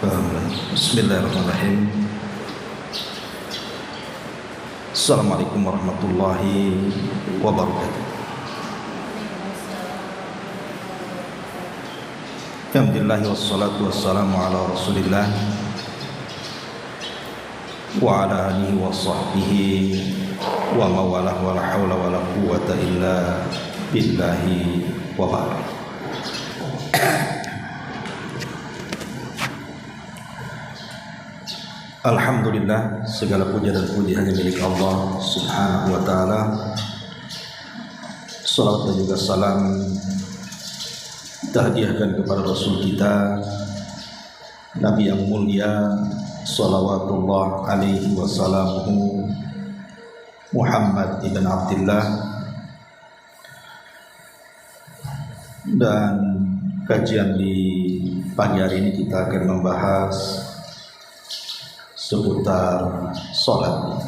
Bismillahirrahmanirrahim. Assalamualaikum warahmatullahi wabarakatuh. Alhamdulillah wassalatu wassalamu ala Rasulillah wa ala alihi wa sahbihi wa mawalah wa la hawla wa la quwwata illa billahi wa ba'd. Alhamdulillah, segala puja dan puji hanya milik Allah Subhanahu wa ta'ala. Salawat dan juga salam kita hadiahkan kepada Rasul kita, Nabi yang mulia salawatullah alaihi wasallamuhu, Muhammad ibn Abdullah. Dan kajian di pagi hari ini kita akan membahas seputar sholat,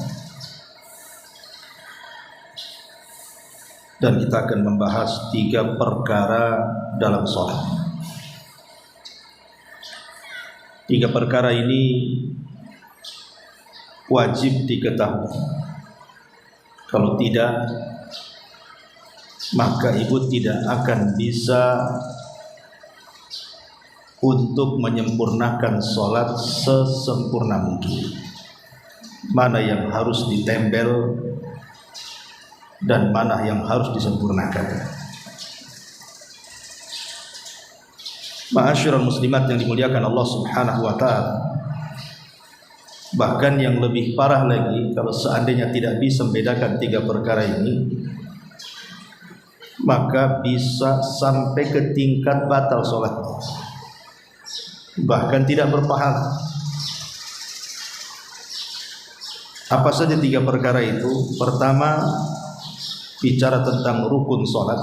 dan kita akan membahas 3 perkara dalam sholat. 3 perkara ini wajib diketahui. Kalau tidak, maka ibu tidak akan bisa untuk menyempurnakan sholat sesempurna mungkin. Mana yang harus ditempel dan mana yang harus disempurnakan. Ma'asyiral muslimat yang dimuliakan Allah Subhanahu wa ta'ala, bahkan yang lebih parah lagi, kalau seandainya tidak bisa membedakan 3 perkara ini, maka bisa sampai ke tingkat batal sholat, bahkan tidak berpahala. Apa saja 3 perkara itu? Pertama, bicara tentang rukun sholat.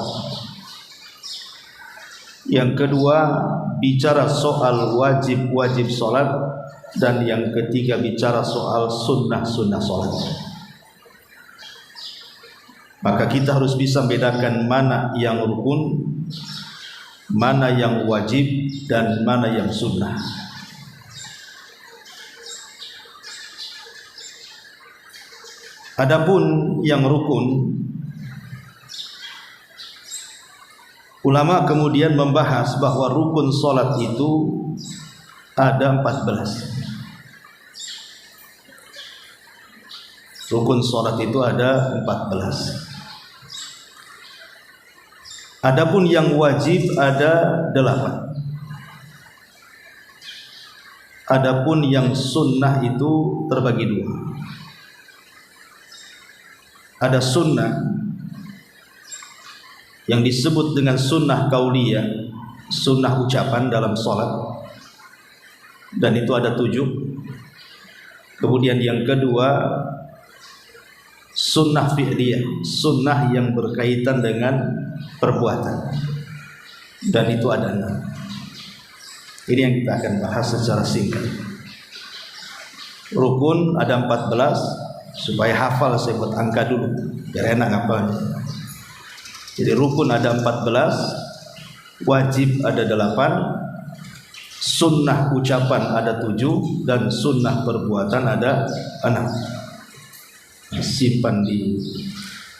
Yang kedua, bicara soal wajib-wajib sholat. Dan yang ketiga, bicara soal sunnah-sunnah sholat. Maka kita harus bisa membedakan mana yang rukun, mana yang wajib, dan mana yang sunnah. Adapun yang rukun, ulama kemudian membahas bahwa rukun sholat itu ada 14. Rukun sholat itu ada 14. Adapun yang wajib ada 8. Adapun yang sunnah itu terbagi 2. Ada sunnah yang disebut dengan sunnah kauliyah, sunnah ucapan dalam sholat, dan itu ada 7. Kemudian yang kedua, sunnah fi'liyah, sunnah yang berkaitan dengan perbuatan, dan itu ada 6. Ini yang kita akan bahas secara singkat. Rukun ada 14. Supaya hafal, saya buat angka dulu biar enak hafalnya. Jadi rukun ada 14, wajib ada 8, sunnah ucapan ada 7, dan sunnah perbuatan ada 6. Simpan di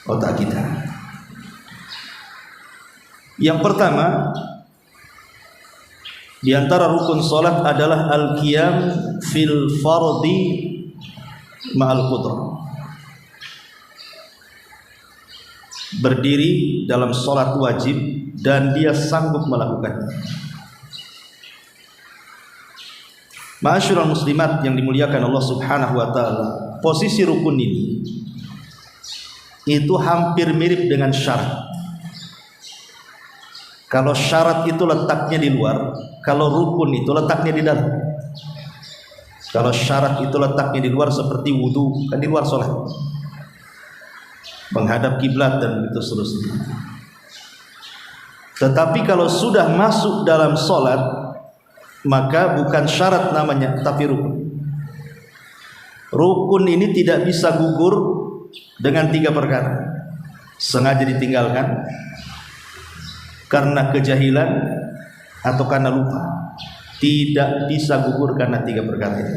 otak kita. Yang pertama di antara rukun salat adalah al-qiyam fil fardhi ma'al qudrah. Berdiri dalam salat wajib dan dia sanggup melakukannya. Ma'asyiral muslimat yang dimuliakan Allah Subhanahu wa ta'ala, posisi rukun ini itu hampir mirip dengan syarat. Kalau syarat itu letaknya di luar, kalau rukun itu letaknya di dalam. Kalau syarat itu letaknya di luar seperti wudu, kan di luar sholat, menghadap kiblat dan itu seterusnya. Tetapi kalau sudah masuk dalam sholat, maka bukan syarat namanya, tapi rukun. Rukun ini tidak bisa gugur dengan 3 perkara. Sengaja ditinggalkan, karena kejahilan, atau karena lupa. tidak bisa gugur karena 3 perkara itu.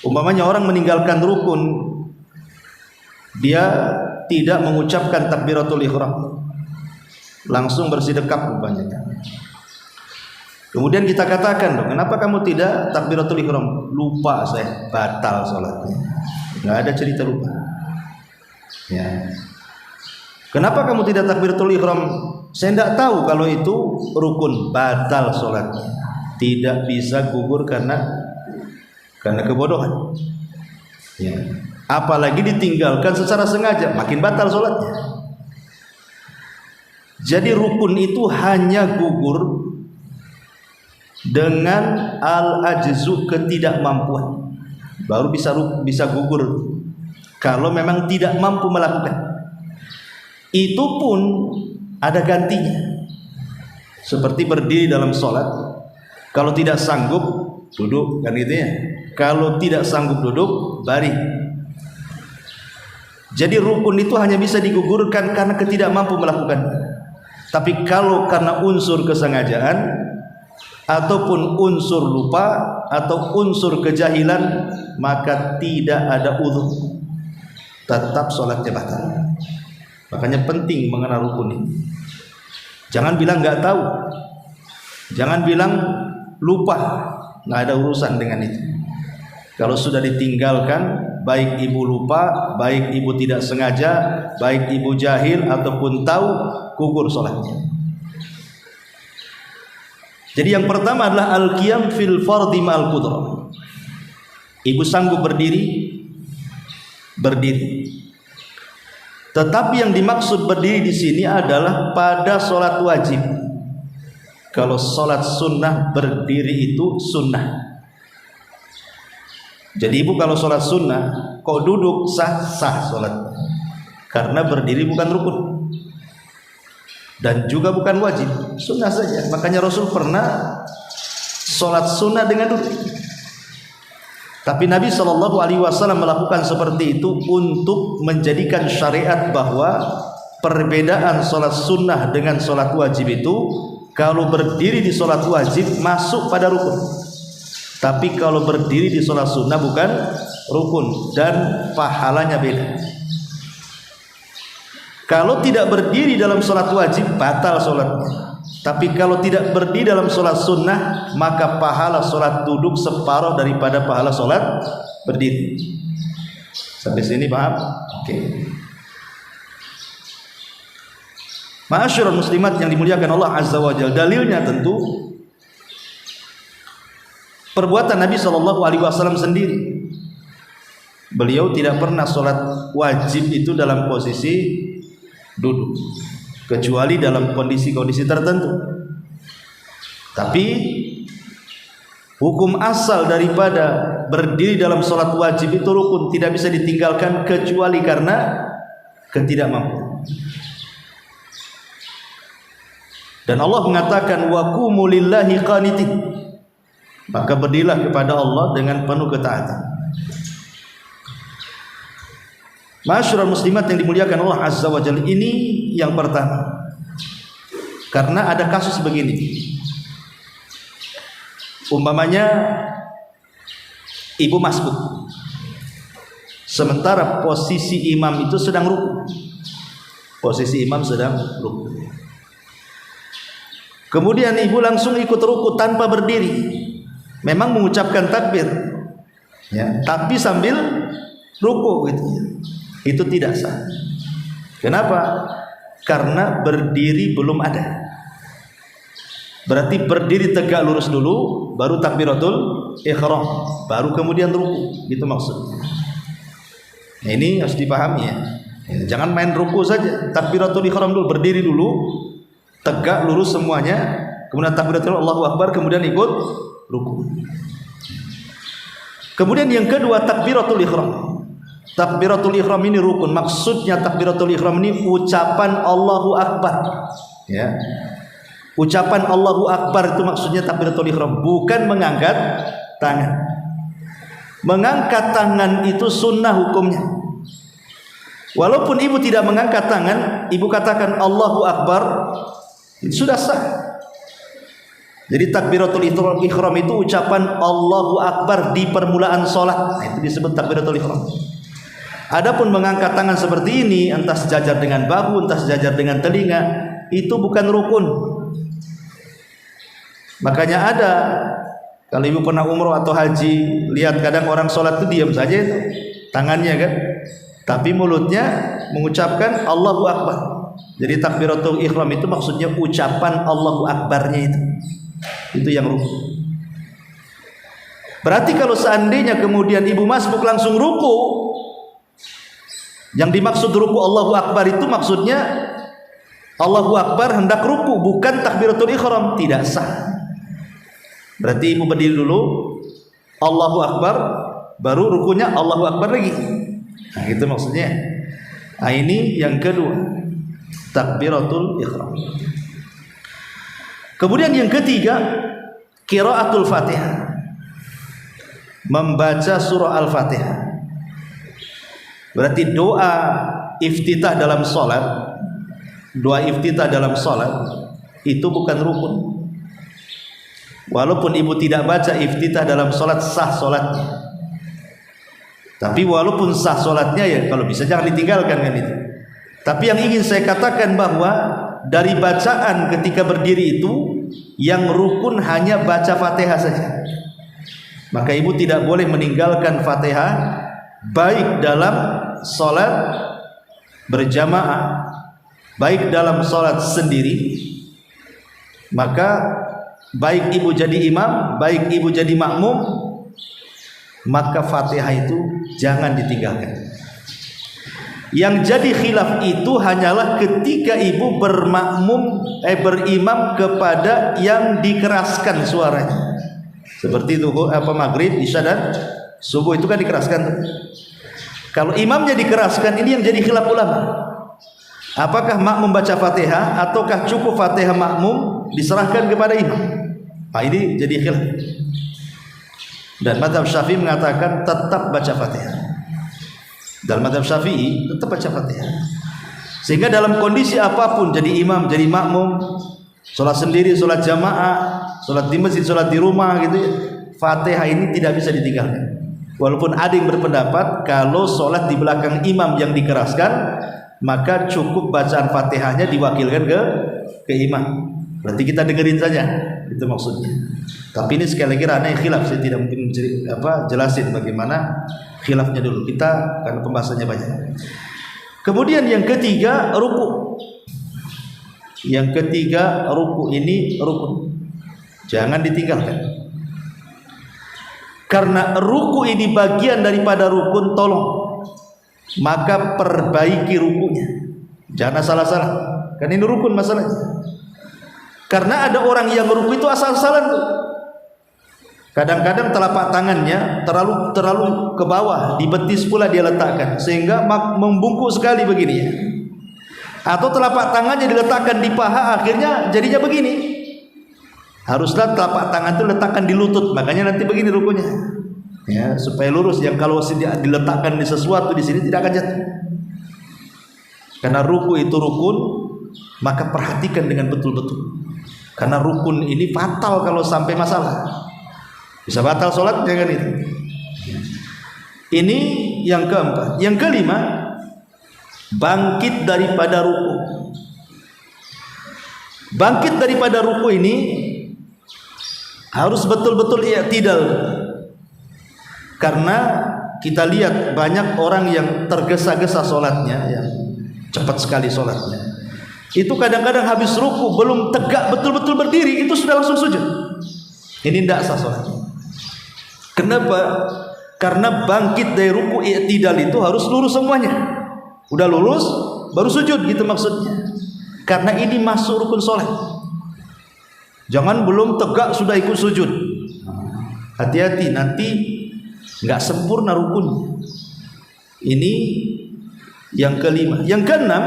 Umpamanya orang meninggalkan rukun, dia tidak mengucapkan takbiratul ihram, langsung bersedekap umpamanya. Kemudian kita katakan, "Loh, kenapa kamu tidak takbiratul ihram?" "Lupa saya, batal salatnya." Enggak ada cerita lupa. Ya. "Kenapa kamu tidak takbiratul ihram?" "Saya tidak tahu kalau itu rukun." Batal salatnya. Tidak bisa gugur karena kebodohan. Ya. Apalagi ditinggalkan secara sengaja, makin batal salatnya. Jadi rukun itu hanya gugur dengan al-ajzu, ketidakmampuan, baru bisa gugur. Kalau memang tidak mampu melakukan, itu pun ada gantinya. Seperti berdiri dalam sholat, kalau tidak sanggup duduk, kan gitu ya. Kalau tidak sanggup duduk, baring. Jadi rukun itu hanya bisa digugurkan karena ketidakmampu melakukan. Tapi kalau karena unsur kesengajaan ataupun unsur lupa atau unsur kejahilan, maka tidak ada uzur, tetap sholatnya batal. Makanya penting mengenal rukun ini. Jangan bilang nggak tahu, jangan bilang lupa, nggak ada urusan dengan itu. Kalau sudah ditinggalkan, baik ibu lupa, baik ibu tidak sengaja, baik ibu jahil ataupun tahu, gugur sholatnya. Jadi yang pertama adalah al-qiyam fil fardhi ma'al qudrah. Ibu sanggup berdiri. Tetapi yang dimaksud berdiri di sini adalah pada sholat wajib. Kalau sholat sunnah berdiri itu sunnah. Jadi ibu kalau sholat sunnah, kok duduk sah sholat, karena berdiri bukan rukun dan juga bukan wajib, sunnah saja. Makanya Rasul pernah sholat sunnah dengan duduk. Tapi Nabi SAW melakukan seperti itu untuk menjadikan syariat bahwa perbedaan sholat sunnah dengan sholat wajib itu, kalau berdiri di sholat wajib masuk pada rukun, tapi kalau berdiri di sholat sunnah bukan rukun dan pahalanya beda. Kalau tidak berdiri dalam sholat wajib, batal sholatnya. Tapi kalau tidak berdiri dalam sholat sunnah, maka pahala sholat duduk separuh daripada pahala sholat berdiri. Sampai sini paham? Oke. Ma'asyiral muslimat yang dimuliakan Allah Azza wa Jalla, dalilnya tentu perbuatan Nabi SAW sendiri. Beliau tidak pernah sholat wajib itu dalam posisi duduk, kecuali dalam kondisi-kondisi tertentu. Tapi hukum asal daripada berdiri dalam sholat wajib itu rukun, tidak bisa ditinggalkan kecuali karena ketidakmampuan. Dan Allah mengatakan wa qumu lillahi qanitin, maka berdirilah kepada Allah dengan penuh ketaatan. Ma'asyiral muslimat yang dimuliakan Allah Azza wa Jalla, ini yang pertama. Karena ada kasus begini. Umpamanya ibu masbuk, sementara posisi imam itu sedang ruku. Posisi imam sedang ruku. Kemudian ibu langsung ikut ruku tanpa berdiri. Memang mengucapkan takbir, ya, tapi sambil ruku gitu. Itu tidak sah. Kenapa? Karena berdiri belum ada. Berarti berdiri tegak lurus dulu, baru takbiratul ihram, baru kemudian ruku. Gitu maksudnya. Nah, ini harus dipahami ya. Jangan main ruku saja. Takbiratul ihram dulu, berdiri dulu, tegak lurus semuanya, kemudian takbiratul Allahu Akbar, kemudian ikut ruku. Kemudian yang kedua, takbiratul ihram. Takbiratul ihram ini rukun. Maksudnya takbiratul ihram ini ucapan Allahu Akbar, ya. Ucapan Allahu Akbar itu maksudnya takbiratul ihram, bukan mengangkat tangan. Mengangkat tangan itu sunnah hukumnya. Walaupun ibu tidak mengangkat tangan, ibu katakan Allahu Akbar, itu sudah sah. Jadi takbiratul ihram itu ucapan Allahu Akbar di permulaan sholat. Nah, itu disebut takbiratul ihram. Adapun mengangkat tangan seperti ini, entah sejajar dengan bahu, entah sejajar dengan telinga, itu bukan rukun. Makanya ada, kalau ibu pernah umroh atau haji, lihat kadang orang sholat itu diam saja itu, tangannya kan, tapi mulutnya mengucapkan Allahu Akbar. Jadi takbiratul ihram itu maksudnya ucapan Allahu Akbarnya itu yang rukun. Berarti kalau seandainya kemudian ibu masbuk langsung ruku, yang dimaksud ruku Allahu Akbar itu maksudnya Allahu Akbar hendak ruku, bukan takbiratul ihram, tidak sah. Berarti ibu berdiri dulu, Allahu Akbar, baru rukunya Allahu Akbar lagi. Nah, itu maksudnya. Nah, ini yang kedua, takbiratul ihram. Kemudian yang ketiga, qiraatul Fatihah, membaca surah Al-Fatihah. Berarti doa iftitah dalam salat, doa iftitah dalam salat itu bukan rukun. Walaupun ibu tidak baca iftitah dalam salat, sah salatnya. Tapi walaupun sah salatnya, ya kalau bisa jangan ditinggalkan kan itu. Tapi yang ingin saya katakan bahwa dari bacaan ketika berdiri itu yang rukun hanya baca Fatihah saja. Maka ibu tidak boleh meninggalkan Fatihah baik dalam salat berjamaah, baik dalam salat sendiri. Maka baik ibu jadi imam, baik ibu jadi makmum, maka Fatihah itu jangan ditinggalkan. Yang jadi khilaf itu hanyalah ketika ibu berimam kepada yang dikeraskan suaranya. Seperti itu maghrib, isya dan subuh itu kan dikeraskan. Kalau imamnya dikeraskan, ini yang jadi khilaf ulama. Apakah makmum baca Fatihah ataukah cukup Fatihah makmum diserahkan kepada imam? Nah, ini jadi khilaf. Dan mazhab Syafi'i mengatakan tetap baca Fatihah. Dalam mazhab Syafi'i tetap baca Fatihah. Sehingga dalam kondisi apapun, jadi imam, jadi makmum, sholat sendiri, sholat jamaah, sholat di masjid, sholat di rumah gitu ya, Fatihah ini tidak bisa ditinggalkan. Walaupun ada yang berpendapat kalau sholat di belakang imam yang dikeraskan, maka cukup bacaan Fatihahnya diwakilkan ke imam. Berarti kita dengerin saja, itu maksudnya. Tapi ini sekali lagi ranah khilaf, saya tidak mungkin jelasin bagaimana khilafnya dulu. Kita karena pembahasannya banyak. Kemudian yang ketiga, ruku. Yang ketiga, ruku ini rukun. Jangan ditinggalkan. Karena ruku ini bagian daripada rukun, tolong maka perbaiki rukunya. Jangan salah-salah. Kan ini rukun masalahnya. Karena ada orang yang ruku itu asal-asalan tuh. Kadang-kadang telapak tangannya terlalu ke bawah, di betis pula dia letakkan sehingga membungkuk sekali begini ya. Atau telapak tangannya diletakkan di paha, akhirnya jadinya begini. Haruslah telapak tangan itu letakkan di lutut, makanya nanti begini rukunya. Ya, supaya lurus. Yang kalau diletakkan di sesuatu di sini tidak akan jatuh. Karena ruku itu rukun, maka perhatikan dengan betul-betul. Karena rukun ini fatal kalau sampai masalah. Bisa batal sholat, jangan itu. Ini yang keempat. Yang kelima, bangkit daripada ruku. Bangkit daripada ruku ini harus betul-betul i'tidal. Karena kita lihat banyak orang yang tergesa-gesa sholatnya, yang cepat sekali sholatnya. Itu kadang-kadang habis ruku belum tegak betul-betul berdiri, itu sudah langsung sujud. Ini tidak sah sholatnya. Kenapa? Karena bangkit dari ruku i'tidal itu harus lurus semuanya. Udah lurus baru sujud gitu maksudnya. Karena ini masuk rukun sholat. Jangan belum tegak sudah ikut sujud. Hati-hati, nanti nggak sempurna rukunnya. Ini yang kelima. Yang keenam,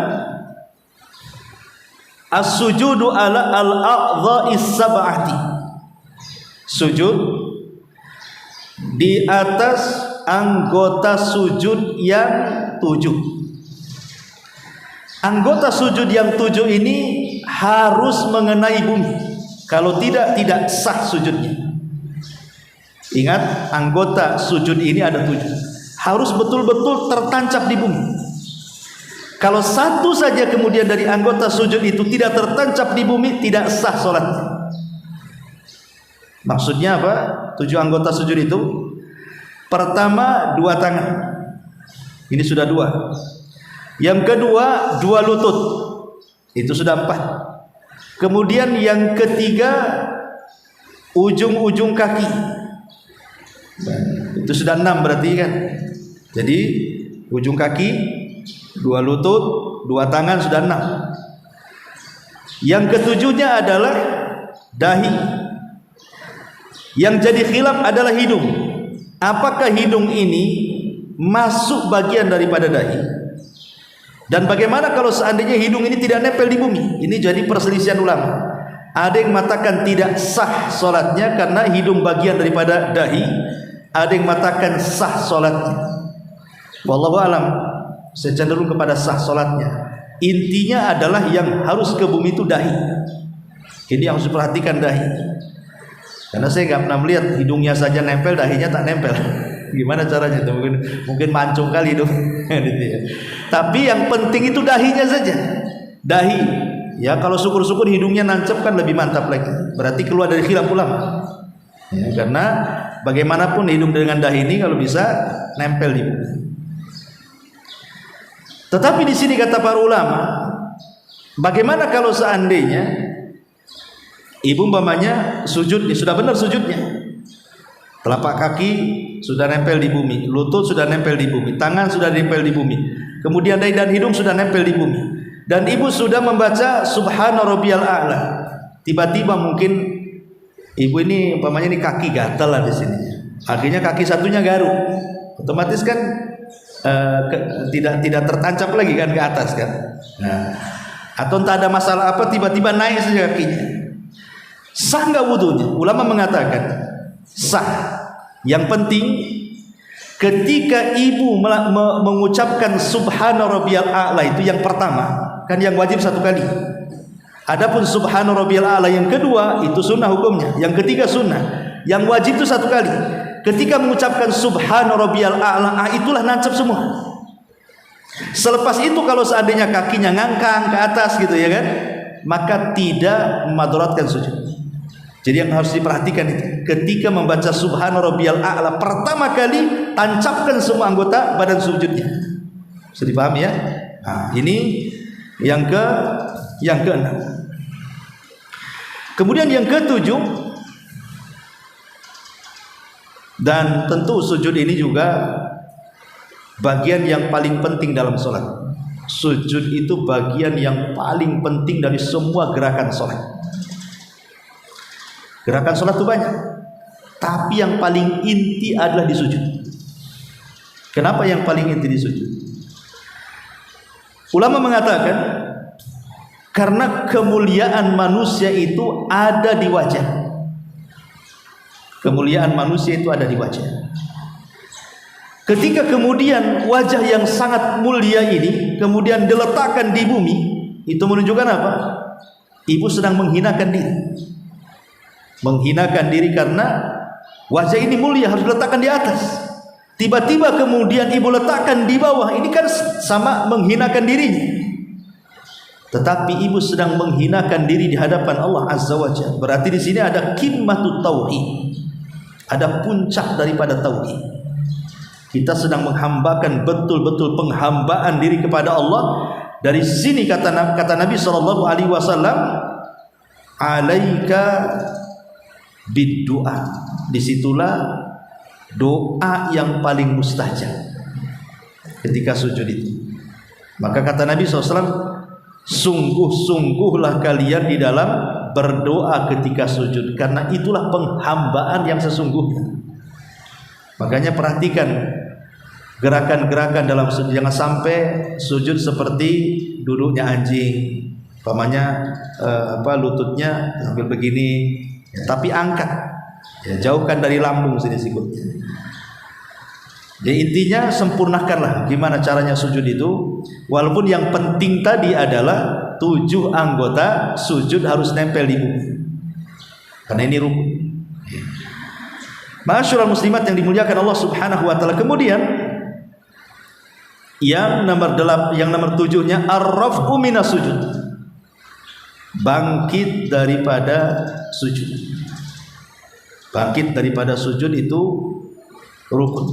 as-sujudu ala al-a'dha'is sab'ati. Sujud di atas anggota sujud yang 7. Anggota sujud yang 7 ini harus mengenai bumi. Kalau tidak sah sujudnya. Ingat, anggota sujud ini ada 7. Harus betul-betul tertancap di bumi. Kalau satu saja kemudian dari anggota sujud itu tidak tertancap di bumi, tidak sah sholatnya. Maksudnya apa? 7 anggota sujud itu. Pertama, 2 tangan. Ini sudah 2. Yang kedua, 2 lutut. Itu sudah 4. Kemudian yang ketiga, ujung-ujung kaki. Itu sudah 6 berarti kan. Jadi ujung kaki, 2 lutut, 2 tangan, sudah 6. Yang ketujuhnya adalah dahi. Yang jadi khilaf adalah hidung. Apakah hidung ini masuk bagian daripada dahi? Dan bagaimana kalau seandainya hidung ini tidak nempel di bumi? Ini jadi perselisihan ulama. Ada yang mengatakan tidak sah solatnya karena hidung bagian daripada dahi. Ada yang mengatakan sah solatnya. Wallahu alam, saya cenderung kepada sah solatnya. Intinya adalah yang harus ke bumi itu dahi. Ini yang harus diperhatikan, dahi. Karena saya nggak pernah melihat hidungnya saja nempel, dahinya tak nempel. Gimana caranya? Mungkin mancung kali itu. Tapi yang penting itu dahinya saja. Dahi. Ya, kalau syukur-syukur hidungnya nancep kan lebih mantap lagi. Berarti keluar dari khilaf ulama. Ya, karena bagaimanapun hidung dengan dahi ini kalau bisa nempel di bumi. Tetapi di sini kata para ulama, bagaimana kalau seandainya ibu umpamanya sujud, sudah benar sujudnya, telapak kaki sudah nempel di bumi, lutut sudah nempel di bumi, tangan sudah nempel di bumi, kemudian dahi dan hidung sudah nempel di bumi, dan ibu sudah membaca Subhana Rabbiyal A'la. Tiba-tiba mungkin ibu ini umpamanya ini kaki gatal lah di sini, akhirnya kaki satunya garuk, otomatis kan tidak tertancap lagi kan ke atas kan. Nah, atau entah ada masalah apa, tiba-tiba naik saja kakinya. Sah nggak wudunya? Ulama mengatakan sah. Yang penting ketika ibu mengucapkan Subhana Rabbiyal A'la, itu yang pertama, kan yang wajib 1 kali. Adapun Subhana Rabbiyal A'la yang kedua itu sunnah hukumnya. Yang ketiga sunnah. Yang wajib itu 1 kali. Ketika mengucapkan Subhana Rabbiyal A'la, itulah nancap semua. Selepas itu kalau seandainya kakinya ngangkang ke atas gitu ya kan, maka tidak memadaratkan sujud. Jadi yang harus diperhatikan itu, ketika membaca Subhana Rabbiyal A'la pertama kali, tancapkan semua anggota badan sujudnya. Bisa dipahami ya? Nah, ini yang ke-6. Kemudian yang ke-7, dan tentu sujud ini juga bagian yang paling penting dalam sholat. Sujud itu bagian yang paling penting dari semua gerakan sholat. Gerakan sholat itu banyak, tapi yang paling inti adalah di sujud. Kenapa yang paling inti di sujud? Ulama mengatakan karena kemuliaan manusia itu ada di wajah. Kemuliaan manusia itu ada di wajah. Ketika kemudian wajah yang sangat mulia ini kemudian diletakkan di bumi, itu menunjukkan apa? Ibu sedang menghinakan diri. Menghinakan diri karena wajah ini mulia, harus diletakkan di atas. Tiba-tiba kemudian ibu letakkan di bawah, ini kan sama menghinakan dirinya. Tetapi ibu sedang menghinakan diri di hadapan Allah Azza wa Jalla. Berarti di sini ada qimmatut tauhid. Ada puncak daripada tauhid. Kita sedang menghambakan betul-betul penghambaan diri kepada Allah. Dari sini kata Nabi sallallahu alaihi wasallam, "Alaika bid-du'a." Disitulah doa yang paling mustajab ketika sujud itu. Maka kata Nabi SAW, sungguh-sungguhlah kalian di dalam berdoa ketika sujud, karena itulah penghambaan yang sesungguhnya. Makanya perhatikan gerakan-gerakan dalam sujud, jangan sampai sujud seperti duduknya anjing, umpamanya lututnya sambil begini, tapi angkat, ya, jauhkan dari lambung sini sikutnya. Jadi intinya sempurnakanlah gimana caranya sujud itu. Walaupun yang penting tadi adalah 7 anggota sujud harus nempel di bumi. karena ini rukun. Ma'asyiral muslimat yang dimuliakan Allah Subhanahu wa taala. Kemudian yang nomor 7-nya ar-raf'u minas sujud. Bangkit daripada sujud. Bangkit daripada sujud itu rukun.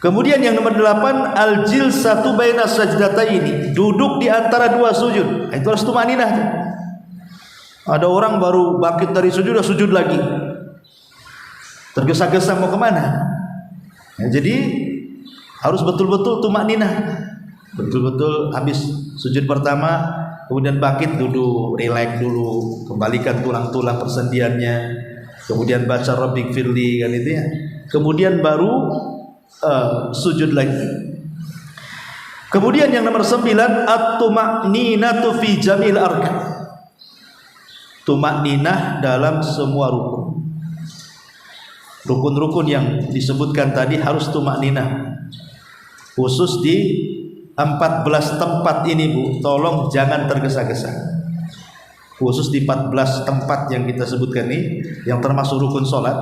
Kemudian yang nomor 8, al-jilsatu baina sajdataini, duduk di antara dua sujud. Itu harus tumaninah. Ada orang baru bangkit dari sujud, sudah sujud lagi, tergesa-gesa mau kemana? Jadi harus betul-betul tumaninah, betul-betul habis sujud pertama, kemudian bangkit, duduk, rileks dulu, kembalikan tulang-tulang persendiannya, kemudian baca Rabbik firli, kan itu ya. Kemudian baru sujud lagi. Kemudian yang nomor 9, at-tuma'ninatu fi jamil arkan. Tumakninah dalam semua rukun. Rukun-rukun yang disebutkan tadi harus tumakninah. Khusus di 14 tempat ini, Bu, tolong jangan tergesa-gesa. Khusus di 14 tempat yang kita sebutkan ini, yang termasuk rukun sholat,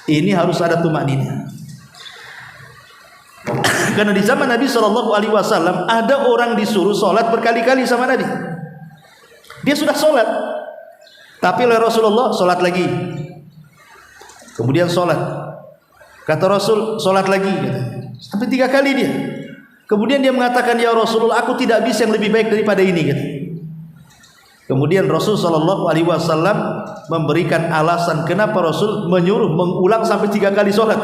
ini harus ada tumakninah. Karena di zaman Nabi SAW ada orang disuruh sholat berkali-kali sama Nabi. Dia sudah sholat, tapi oleh Rasulullah sholat lagi. Kemudian sholat, kata Rasul sholat lagi, sampai 3 kali dia. Kemudian dia mengatakan, ya Rasulullah, aku tidak bisa yang lebih baik daripada ini, gitu. Kemudian Rasul SAW memberikan alasan kenapa Rasul menyuruh mengulang sampai 3 kali sholat.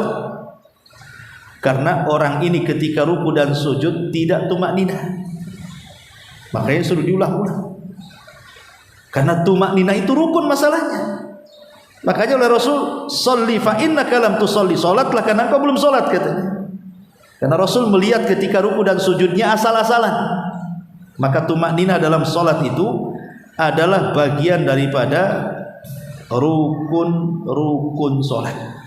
Karena orang ini ketika ruku dan sujud tidak tumakninah, makanya suruh diulang-ulang. Karena tumakninah itu rukun masalahnya. Makanya oleh Rasul, sholli fa innaka lam tusolli, sholatlah karena engkau belum sholat, katanya. Karena Rasul melihat ketika ruku dan sujudnya asal-asalan. Maka tumakninah dalam sholat itu adalah bagian daripada rukun sholat.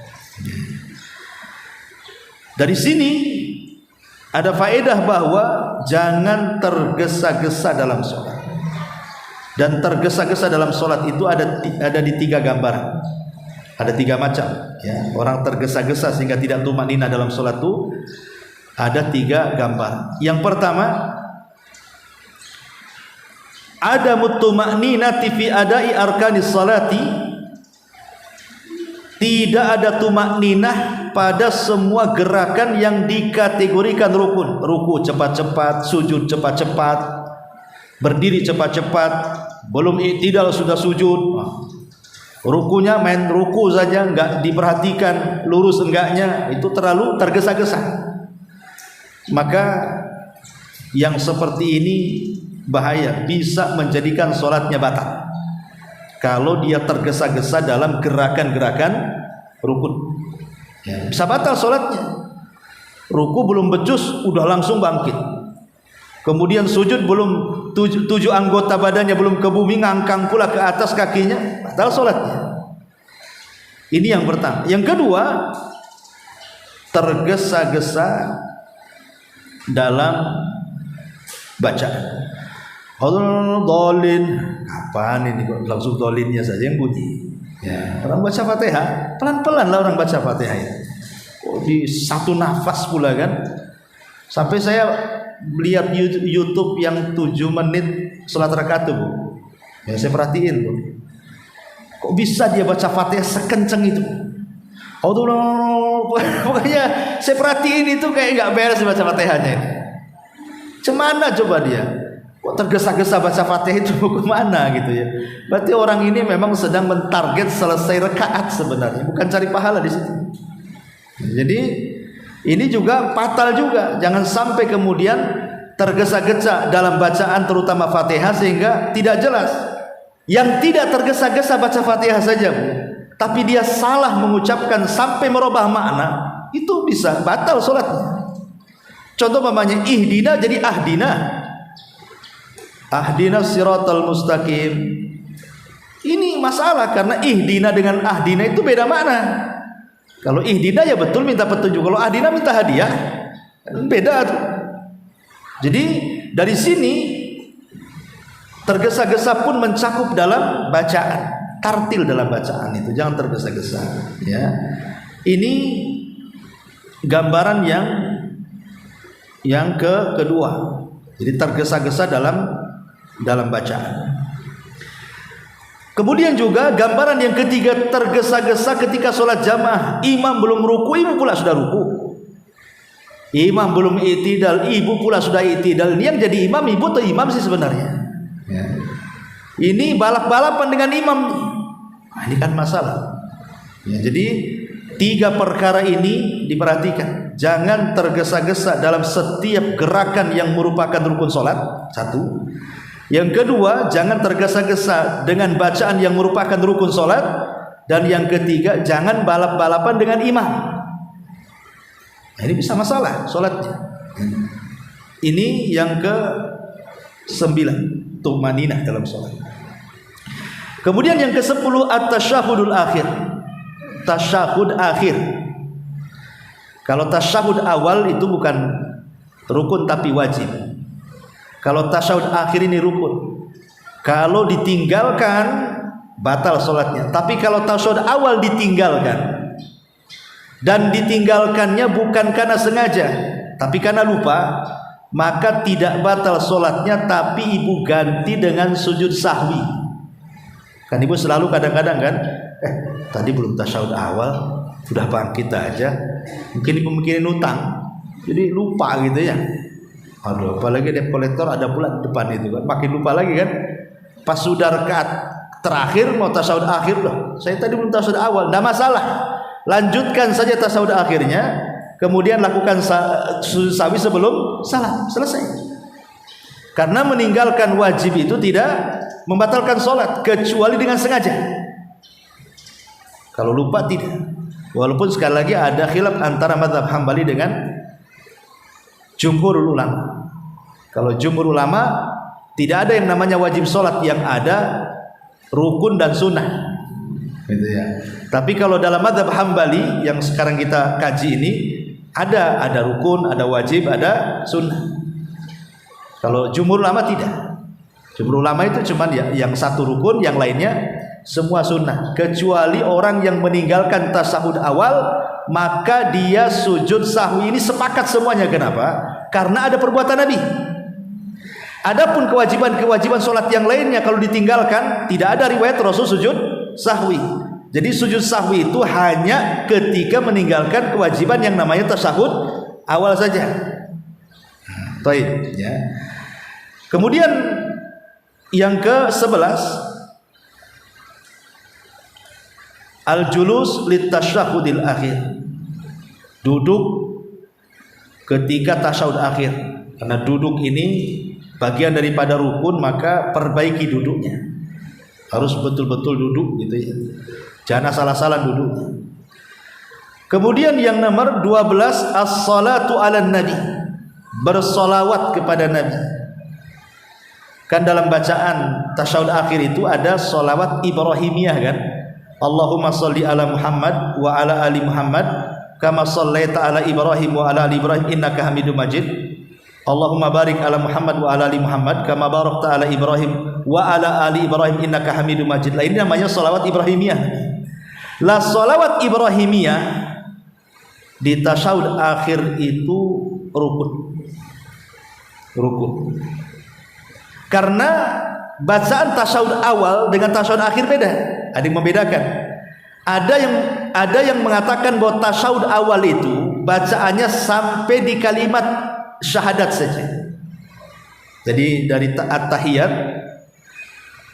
Dari sini ada faedah bahwa jangan tergesa-gesa dalam sholat. Dan tergesa-gesa dalam sholat itu ada di 3 gambaran. Ada 3 macam, ya. Orang tergesa-gesa sehingga tidak tumakninah dalam sholat itu ada 3 gambar. Yang pertama, ada mutumakninati fi adai arkanis salati. Tidak ada tumakninah pada semua gerakan yang dikategorikan rukun. Ruku cepat-cepat, sujud cepat-cepat, berdiri cepat-cepat, belum i'tidal sudah sujud. Rukunya main ruku saja, enggak diperhatikan lurus enggaknya, itu terlalu tergesa-gesa. Maka yang seperti ini bahaya, bisa menjadikan sholatnya batal kalau dia tergesa-gesa dalam gerakan-gerakan rukun, ya, bisa batal sholatnya. Ruku belum becus udah langsung bangkit, kemudian sujud belum 7 anggota badannya belum ke bumi, ngangkang pula ke atas kakinya, batal sholatnya. Ini yang pertama. Yang kedua, tergesa-gesa dalam bacaan. Dolin, apaan ini kok langsung dolinnya saja yang bunyi, ya. Orang baca Fatihah pelan-pelan lah, orang baca Fatihah ya. Kok di satu nafas pula, kan? Sampai saya lihat YouTube yang 7 menit sholat rakaat tuh, Bu. Ya, saya perhatiin tuh, kok bisa dia baca Fatihah sekenceng itu. Pokoknya saya perhatiin itu kayak nggak beres baca Fatihahnya. Cemana coba dia? Kok tergesa-gesa baca Fatihah itu kemana gitu ya? Berarti orang ini memang sedang mentarget selesai rakaat sebenarnya, bukan cari pahala di situ. Jadi ini juga fatal juga. Jangan sampai kemudian tergesa-gesa dalam bacaan terutama Fatihah sehingga tidak jelas. Yang tidak tergesa-gesa baca Fatihah saja, Bu, tapi dia salah mengucapkan sampai merubah makna, itu bisa batal sholatnya. Contoh namanya ihdina jadi ahdina. Ahdina siratal mustaqim. Ini masalah karena ihdina dengan ahdina itu beda makna. Kalau ihdina ya betul minta petunjuk, kalau ahdina minta hadiah, beda tuh. Jadi dari sini tergesa-gesa pun mencakup dalam bacaan. tartil dalam bacaan itu, jangan tergesa-gesa. Ya, ini gambaran yang kedua. Jadi tergesa-gesa dalam bacaan. Kemudian juga gambaran yang ketiga, tergesa-gesa ketika sholat jamaah. Imam belum ruku, ibu pula sudah ruku. Imam belum i'tidal, ibu pula sudah i'tidal. Ini yang jadi imam, ibu atau imam sih sebenarnya? Ya. Ini balap-balapan dengan imam. Nah, ini kan masalah. Ya, jadi 3 perkara ini diperhatikan. Jangan tergesa-gesa dalam setiap gerakan yang merupakan rukun sholat. 1. Yang kedua, jangan tergesa-gesa dengan bacaan yang merupakan rukun sholat. Dan yang ketiga, jangan balap-balapan dengan imam. Nah, ini bisa masalah sholatnya. Ini yang ke-9, tumaninah dalam sholat. Kemudian yang ke-10, at-tasyahudul akhir. Tasyahud akhir. Kalau tasyahud awal itu bukan rukun tapi wajib. Kalau tasyahud akhir ini rukun. Kalau ditinggalkan batal sholatnya. Tapi kalau tasyahud awal ditinggalkan, dan ditinggalkannya bukan karena sengaja, tapi karena lupa, maka tidak batal sholatnya, tapi ibu ganti dengan sujud sahwi. Kan ibu selalu kadang-kadang kan, tadi belum tasyahud awal sudah bangkit aja, mungkin ibu mikirin utang, jadi lupa gitu ya. Aduh, apalagi debt collector ada pula di depan itu kan, makin lupa lagi kan. Pas sudah rakaat terakhir mau tasyahud akhir, loh saya tadi belum tasyahud awal. Tidak masalah, lanjutkan saja tasyahud akhirnya, kemudian lakukan sujud sahwi sebelum salam, selesai. Karena meninggalkan wajib itu tidak membatalkan sholat, kecuali dengan sengaja. Kalau lupa tidak. Walaupun sekali lagi ada khilaf antara mazhab Hambali dengan jumhur ulama. Kalau jumhur ulama tidak ada yang namanya wajib sholat, yang ada rukun dan sunnah, gitu ya. Tapi kalau dalam mazhab Hambali yang sekarang kita kaji ini, ada rukun, ada wajib, ada sunnah. Kalau jumhur ulama tidak. Jumhur ulama itu cuman ya, yang satu rukun, yang lainnya semua sunnah. Kecuali orang yang meninggalkan tasyahud awal, maka dia sujud sahwi ini sepakat semuanya. Kenapa? Karena ada perbuatan Nabi. Adapun kewajiban sholat yang lainnya kalau ditinggalkan, tidak ada riwayat Rasul sujud sahwi. Jadi sujud sahwi itu hanya ketika meninggalkan kewajiban yang namanya tasyahud awal saja. Baik, ya. Kemudian yang ke-11, al-julus litasyahudil akhir. Duduk ketika tasyahud akhir. Karena duduk ini bagian daripada rukun, maka perbaiki duduknya. Harus betul-betul duduk gitu ya. Jangan salah-salah duduknya. Kemudian yang nomor 12, as-salatu ala nabi. Bersolawat kepada Nabi. Kan dalam bacaan tasyahud akhir itu ada solawat Ibrahimiyah kan. Allahumma sholli ala Muhammad wa ala ali Muhammad kama shallaita ala Ibrahim wa ala ali Ibrahim innaka Hamidum Majid. Allahumma barik ala Muhammad wa ala ali Muhammad kama barakta ala Ibrahim wa ala ali Ibrahim innaka Hamidum Majid. Lah ini namanya sholawat Ibrahimiyah. Lah sholawat Ibrahimiyah di tasyahud akhir itu rukun. Karena bacaan tasyahud awal dengan tasyahud akhir beda. Ada yang membedakan. Ada yang mengatakan bahwa tasyahud awal itu bacaannya sampai di kalimat syahadat saja. Jadi dari at-tahiyat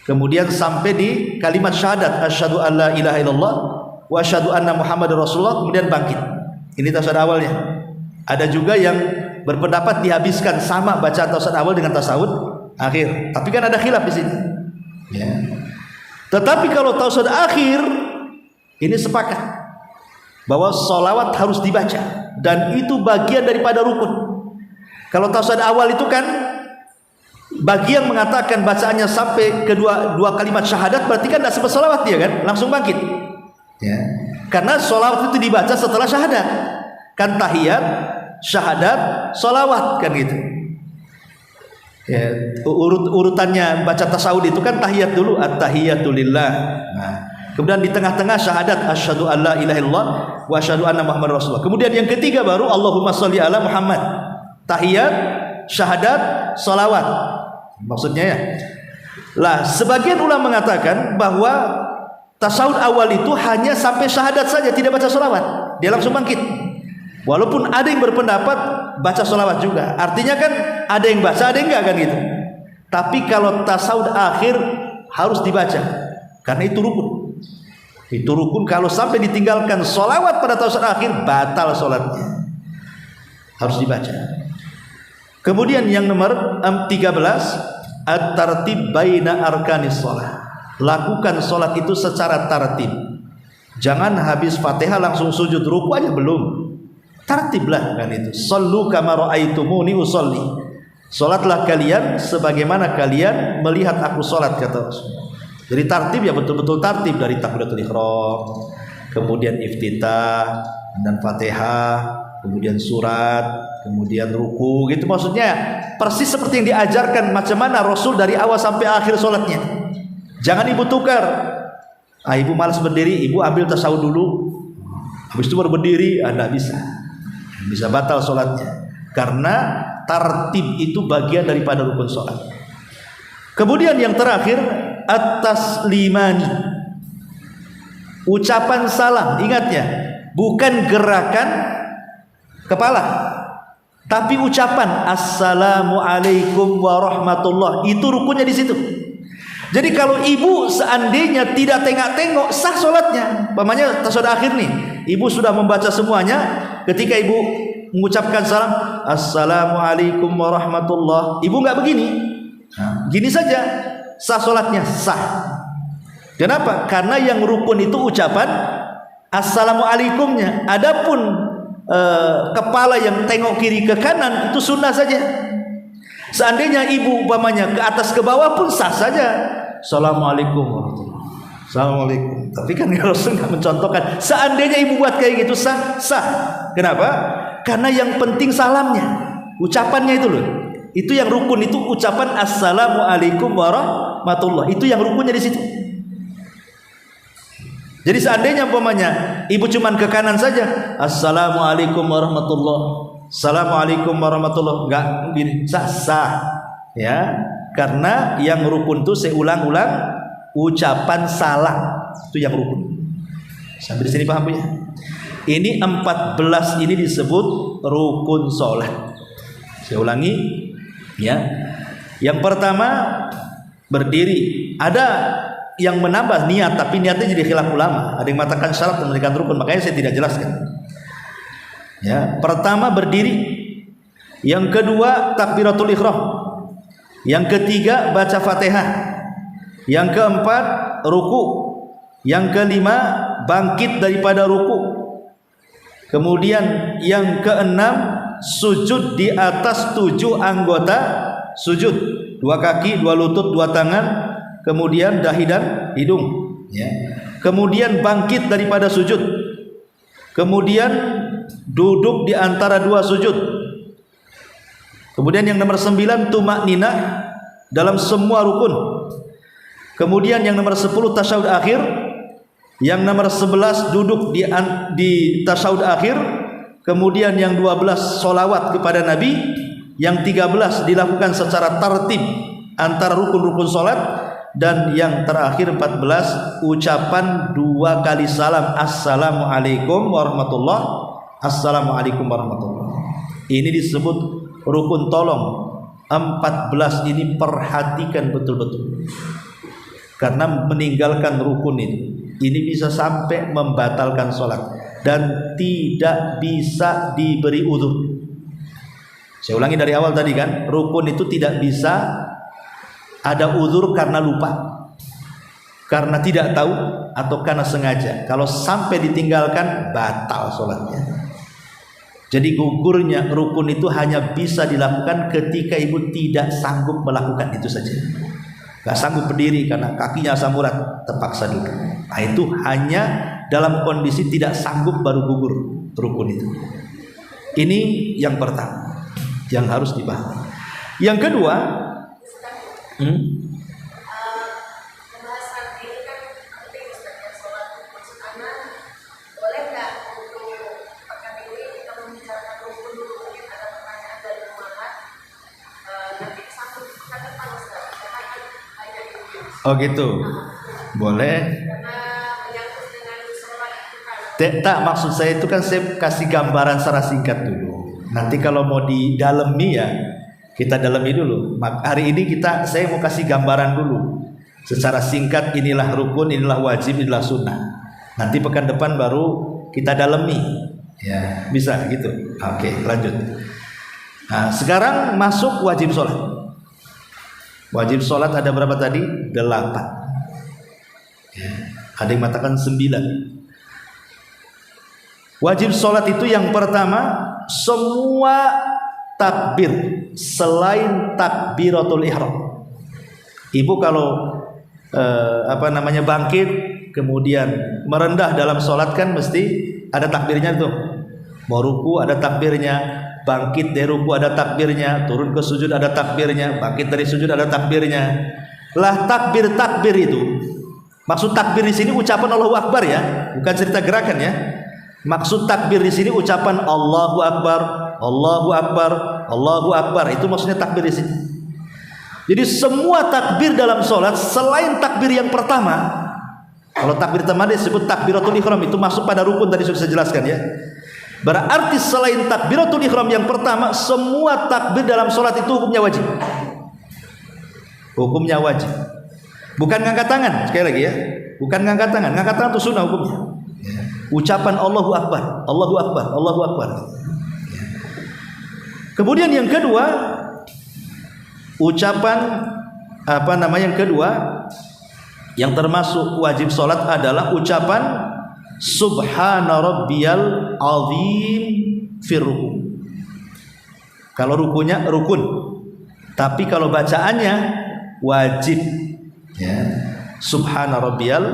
kemudian sampai di kalimat syahadat, asyhadu alla ilaha illallah wa asyhadu anna Muhammadar Rasulullah, kemudian bangkit. Ini tasyahud awalnya. Ada juga yang berpendapat dihabiskan sama bacaan tasyahud awal dengan tasyahud akhir. Tapi kan ada khilaf di sini. Ya. Tetapi kalau tasyahud akhir ini sepakat bahwa sholawat harus dibaca dan itu bagian daripada rukun. Kalau tasyahud awal itu kan bagi yang mengatakan bacaannya sampai dua kalimat syahadat, berarti kan tidak sempat sholawat dia kan, langsung bangkit. Ya. Karena sholawat itu dibaca setelah syahadat. Kan tahiyat, syahadat, sholawat kan gitu. Ya, urutannya baca tasawuf itu kan tahiyat dulu, at-tahiyatulillah. Nah, kemudian di tengah-tengah syahadat asyhadu alla ilaha illallah wa asyhadu anna muhammadar rasulullah. Kemudian yang ketiga baru Allahumma sholli ala Muhammad. Tahiyat, syahadat, salawat. Maksudnya ya. Lah, sebagian ulama mengatakan bahwa tasawuf awal itu hanya sampai syahadat saja, tidak baca salawat. Dia langsung bangkit. Walaupun ada yang berpendapat baca sholawat juga. Artinya kan ada yang baca, ada yang enggak kan gitu. Tapi kalau tasawuf akhir harus dibaca, karena itu rukun. Itu rukun. Kalau sampai ditinggalkan sholawat pada tasawuf akhir, batal sholatnya. Harus dibaca. Kemudian yang nomor 13, at-tartib baina arkanis sholat. Lakukan sholat itu secara tartib. Jangan habis Fatihah langsung sujud, ruku aja belum. Tartiblah kan itu. Shallu kama ra'aitumuni usolli. Salatlah kalian sebagaimana kalian melihat aku salat, kata Rasulullah. Jadi tartib ya betul-betul tartib, dari takbiratul ihram, kemudian iftitah dan Fatihah, kemudian surat, kemudian ruku, gitu maksudnya persis seperti yang diajarkan macam mana Rasul dari awal sampai akhir salatnya. Jangan ibu tukar. Ibu malas berdiri, ibu ambil tasawuf dulu, habis itu baru berdiri, enggak bisa. Bisa batal sholatnya, karena tartib itu bagian daripada rukun sholat. Kemudian yang terakhir, at-taslimani, ucapan salam. Ingat ya, bukan gerakan kepala, tapi ucapan assalamualaikum warahmatullah, itu rukunnya di situ. Jadi kalau ibu seandainya tidak tengok-tengok, sah sholatnya. Umpamanya tasawuf akhir nih, ibu sudah membaca semuanya, ketika ibu mengucapkan salam assalamualaikum warahmatullah, ibu nggak begini, gini saja, sah sholatnya, sah. Kenapa? Karena yang rukun itu ucapan assalamualaikumnya. Adapun kepala yang tengok kiri ke kanan itu sunnah saja. Seandainya ibu umpamanya ke atas ke bawah pun sah saja. Assalamualaikum warahmatullahi wabarakatuh. Assalamualaikum. Tapi kan Rasul nggak mencontohkan. Seandainya ibu buat kayak gitu sah, sah. Kenapa? Karena yang penting salamnya, ucapannya itu loh. Itu yang rukun, itu ucapan assalamualaikum warahmatullahi. Itu yang rukunnya di situ. Jadi seandainya umpamanya ibu cuman ke kanan saja, assalamualaikum warahmatullahi, assalamualaikum warahmatullahi, enggak begini, sah, sah. Ya, karena yang rukun itu saya ulang-ulang, ucapan salam itu yang rukun. Sampai di sini paham ya? Ini 14 ini disebut rukun sholat. Saya ulangi ya. Yang pertama berdiri. Ada yang menambah niat, tapi niatnya jadi khilaf ulama. Ada yang mengatakan syarat mendirikan rukun, makanya saya tidak jelaskan. Ya, pertama berdiri. Yang kedua takbiratul ihram. Yang ketiga baca Fatihah. Yang keempat ruku. Yang kelima bangkit daripada ruku. Kemudian yang keenam sujud di atas 7 anggota sujud. 2 kaki, 2 lutut, 2 tangan, kemudian dahi dan hidung ya. Kemudian bangkit daripada sujud. Kemudian duduk di antara 2 sujud. Kemudian yang nomor 9 tumakninah dalam semua rukun. Kemudian yang nomor 10 tasyahud akhir. Yang nomor 11 duduk di tasyahud akhir. Kemudian yang 12 sholawat kepada Nabi. Yang 13 dilakukan secara tertib antara rukun-rukun sholat. Dan yang terakhir 14 ucapan 2 kali salam assalamualaikum warahmatullahi, assalamualaikum warahmatullahi. Ini disebut rukun. Tolong 14 ini perhatikan betul-betul, karena meninggalkan rukun ini bisa sampai membatalkan sholat dan tidak bisa diberi uzur. Saya ulangi dari awal tadi kan, rukun itu tidak bisa ada uzur karena lupa, karena tidak tahu, atau karena sengaja. Kalau sampai ditinggalkan batal sholatnya. Jadi gugurnya rukun itu hanya bisa dilakukan ketika ibu tidak sanggup melakukan itu saja. Gak sanggup berdiri karena kakinya asam urat, terpaksa duduk. Nah, itu hanya dalam kondisi tidak sanggup baru gugur rukun itu. Ini yang pertama yang harus dipahami. Yang kedua, Pembahasan ini kan penting Ustaz ya, sholat. Maksud anak, boleh nggak untuk pekan ini kita membicarakan rukun dulu, mungkin ada pertanyaan dari jemaah, nanti sambung pekan depan Ustaz, karena kan banyak itu. Oh gitu, boleh. Karena menyangkut dengan sholat itu kan. Tak, maksud saya itu kan saya kasih gambaran secara singkat dulu. Nanti kalau mau didalami ya kita dalami dulu. Hari ini saya mau kasih gambaran dulu secara singkat, inilah rukun, inilah wajib, inilah sunnah. Nanti pekan depan baru kita dalami. Ya, bisa gitu. Oke, lanjut. Nah, sekarang masuk wajib sholat. Wajib sholat ada berapa tadi? 8. Ya, ada yang mengatakan 9. Wajib sholat itu yang pertama, semua takbir selain takbiratul ihram. Ibu kalau bangkit kemudian merendah dalam sholat kan mesti ada takbirnya tuh. Mau ruku ada takbirnya, bangkit dari ruku ada takbirnya, turun ke sujud ada takbirnya, bangkit dari sujud ada takbirnya. Lah takbir itu, maksud takbir di sini ucapan Allahu Akbar ya, bukan cerita gerakan ya. Maksud takbir di sini ucapan Allahu Akbar, Allahu Akbar, Allahu Akbar. Itu maksudnya takbir di sini. Jadi semua takbir dalam sholat selain takbir yang pertama. Kalau takbir pertama disebut takbiratul ihram, itu masuk pada rukun, tadi sudah saya jelaskan ya. Berarti selain takbiratul ihram yang pertama, semua takbir dalam sholat itu hukumnya wajib. Hukumnya wajib. Bukan ngangkat tangan, sekali lagi ya. Bukan ngangkat tangan itu sunnah hukumnya. Ucapan Allahu Akbar, Allahu Akbar, Allahu Akbar. Kemudian yang kedua, ucapan yang kedua yang termasuk wajib sholat adalah ucapan Subhana Rabbiyal Azim fir ruku. Kalau rukunya rukun, tapi kalau bacaannya wajib. Ya. Subhana Rabbiyal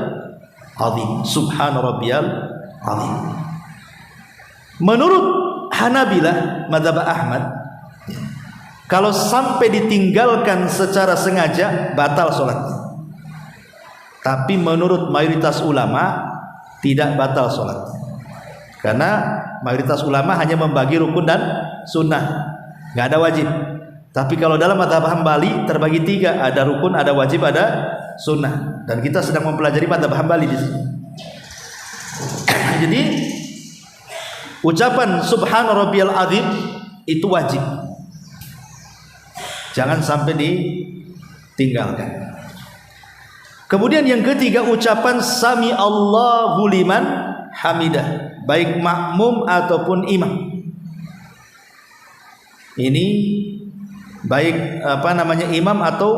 Azim, Subhana Rabbiyal Azim. Menurut Hanabilah, mazhab Ahmad, kalau sampai ditinggalkan secara sengaja batal sholatnya. Tapi menurut mayoritas ulama tidak batal sholat, karena mayoritas ulama hanya membagi rukun dan sunnah, nggak ada wajib. Tapi kalau dalam mazhab Hambali terbagi 3, ada rukun, ada wajib, ada sunnah. Dan kita sedang mempelajari mazhab Hambali di sini. Jadi ucapan Subhana Rabbiyal Azim itu wajib, jangan sampai ditinggalkan. Kemudian yang ketiga, ucapan Sami Allahu liman hamidah, baik makmum ataupun imam. Ini baik imam atau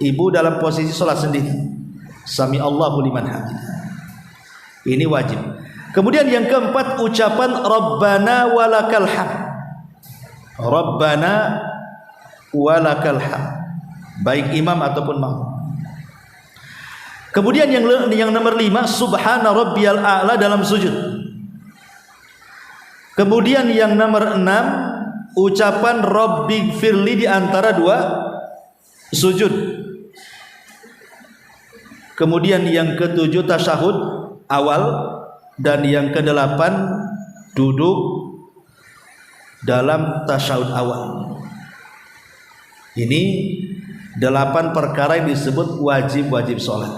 ibu dalam posisi sholat sendiri. Sami Allahu liman hamidah, ini wajib. Kemudian yang keempat, ucapan Rabbana walakal hamd, Rabbana walakal hamd, baik imam ataupun makmum. Kemudian yang nomor 5, Subhana Rabbiyal A'la dalam sujud. Kemudian yang nomor 6, ucapan Rabbighfirli di antara 2 sujud. Kemudian yang ke-7, tasyahud awal. Dan yang ke-8, duduk dalam tasyahud awal. Ini 8 perkara yang disebut wajib-wajib sholat.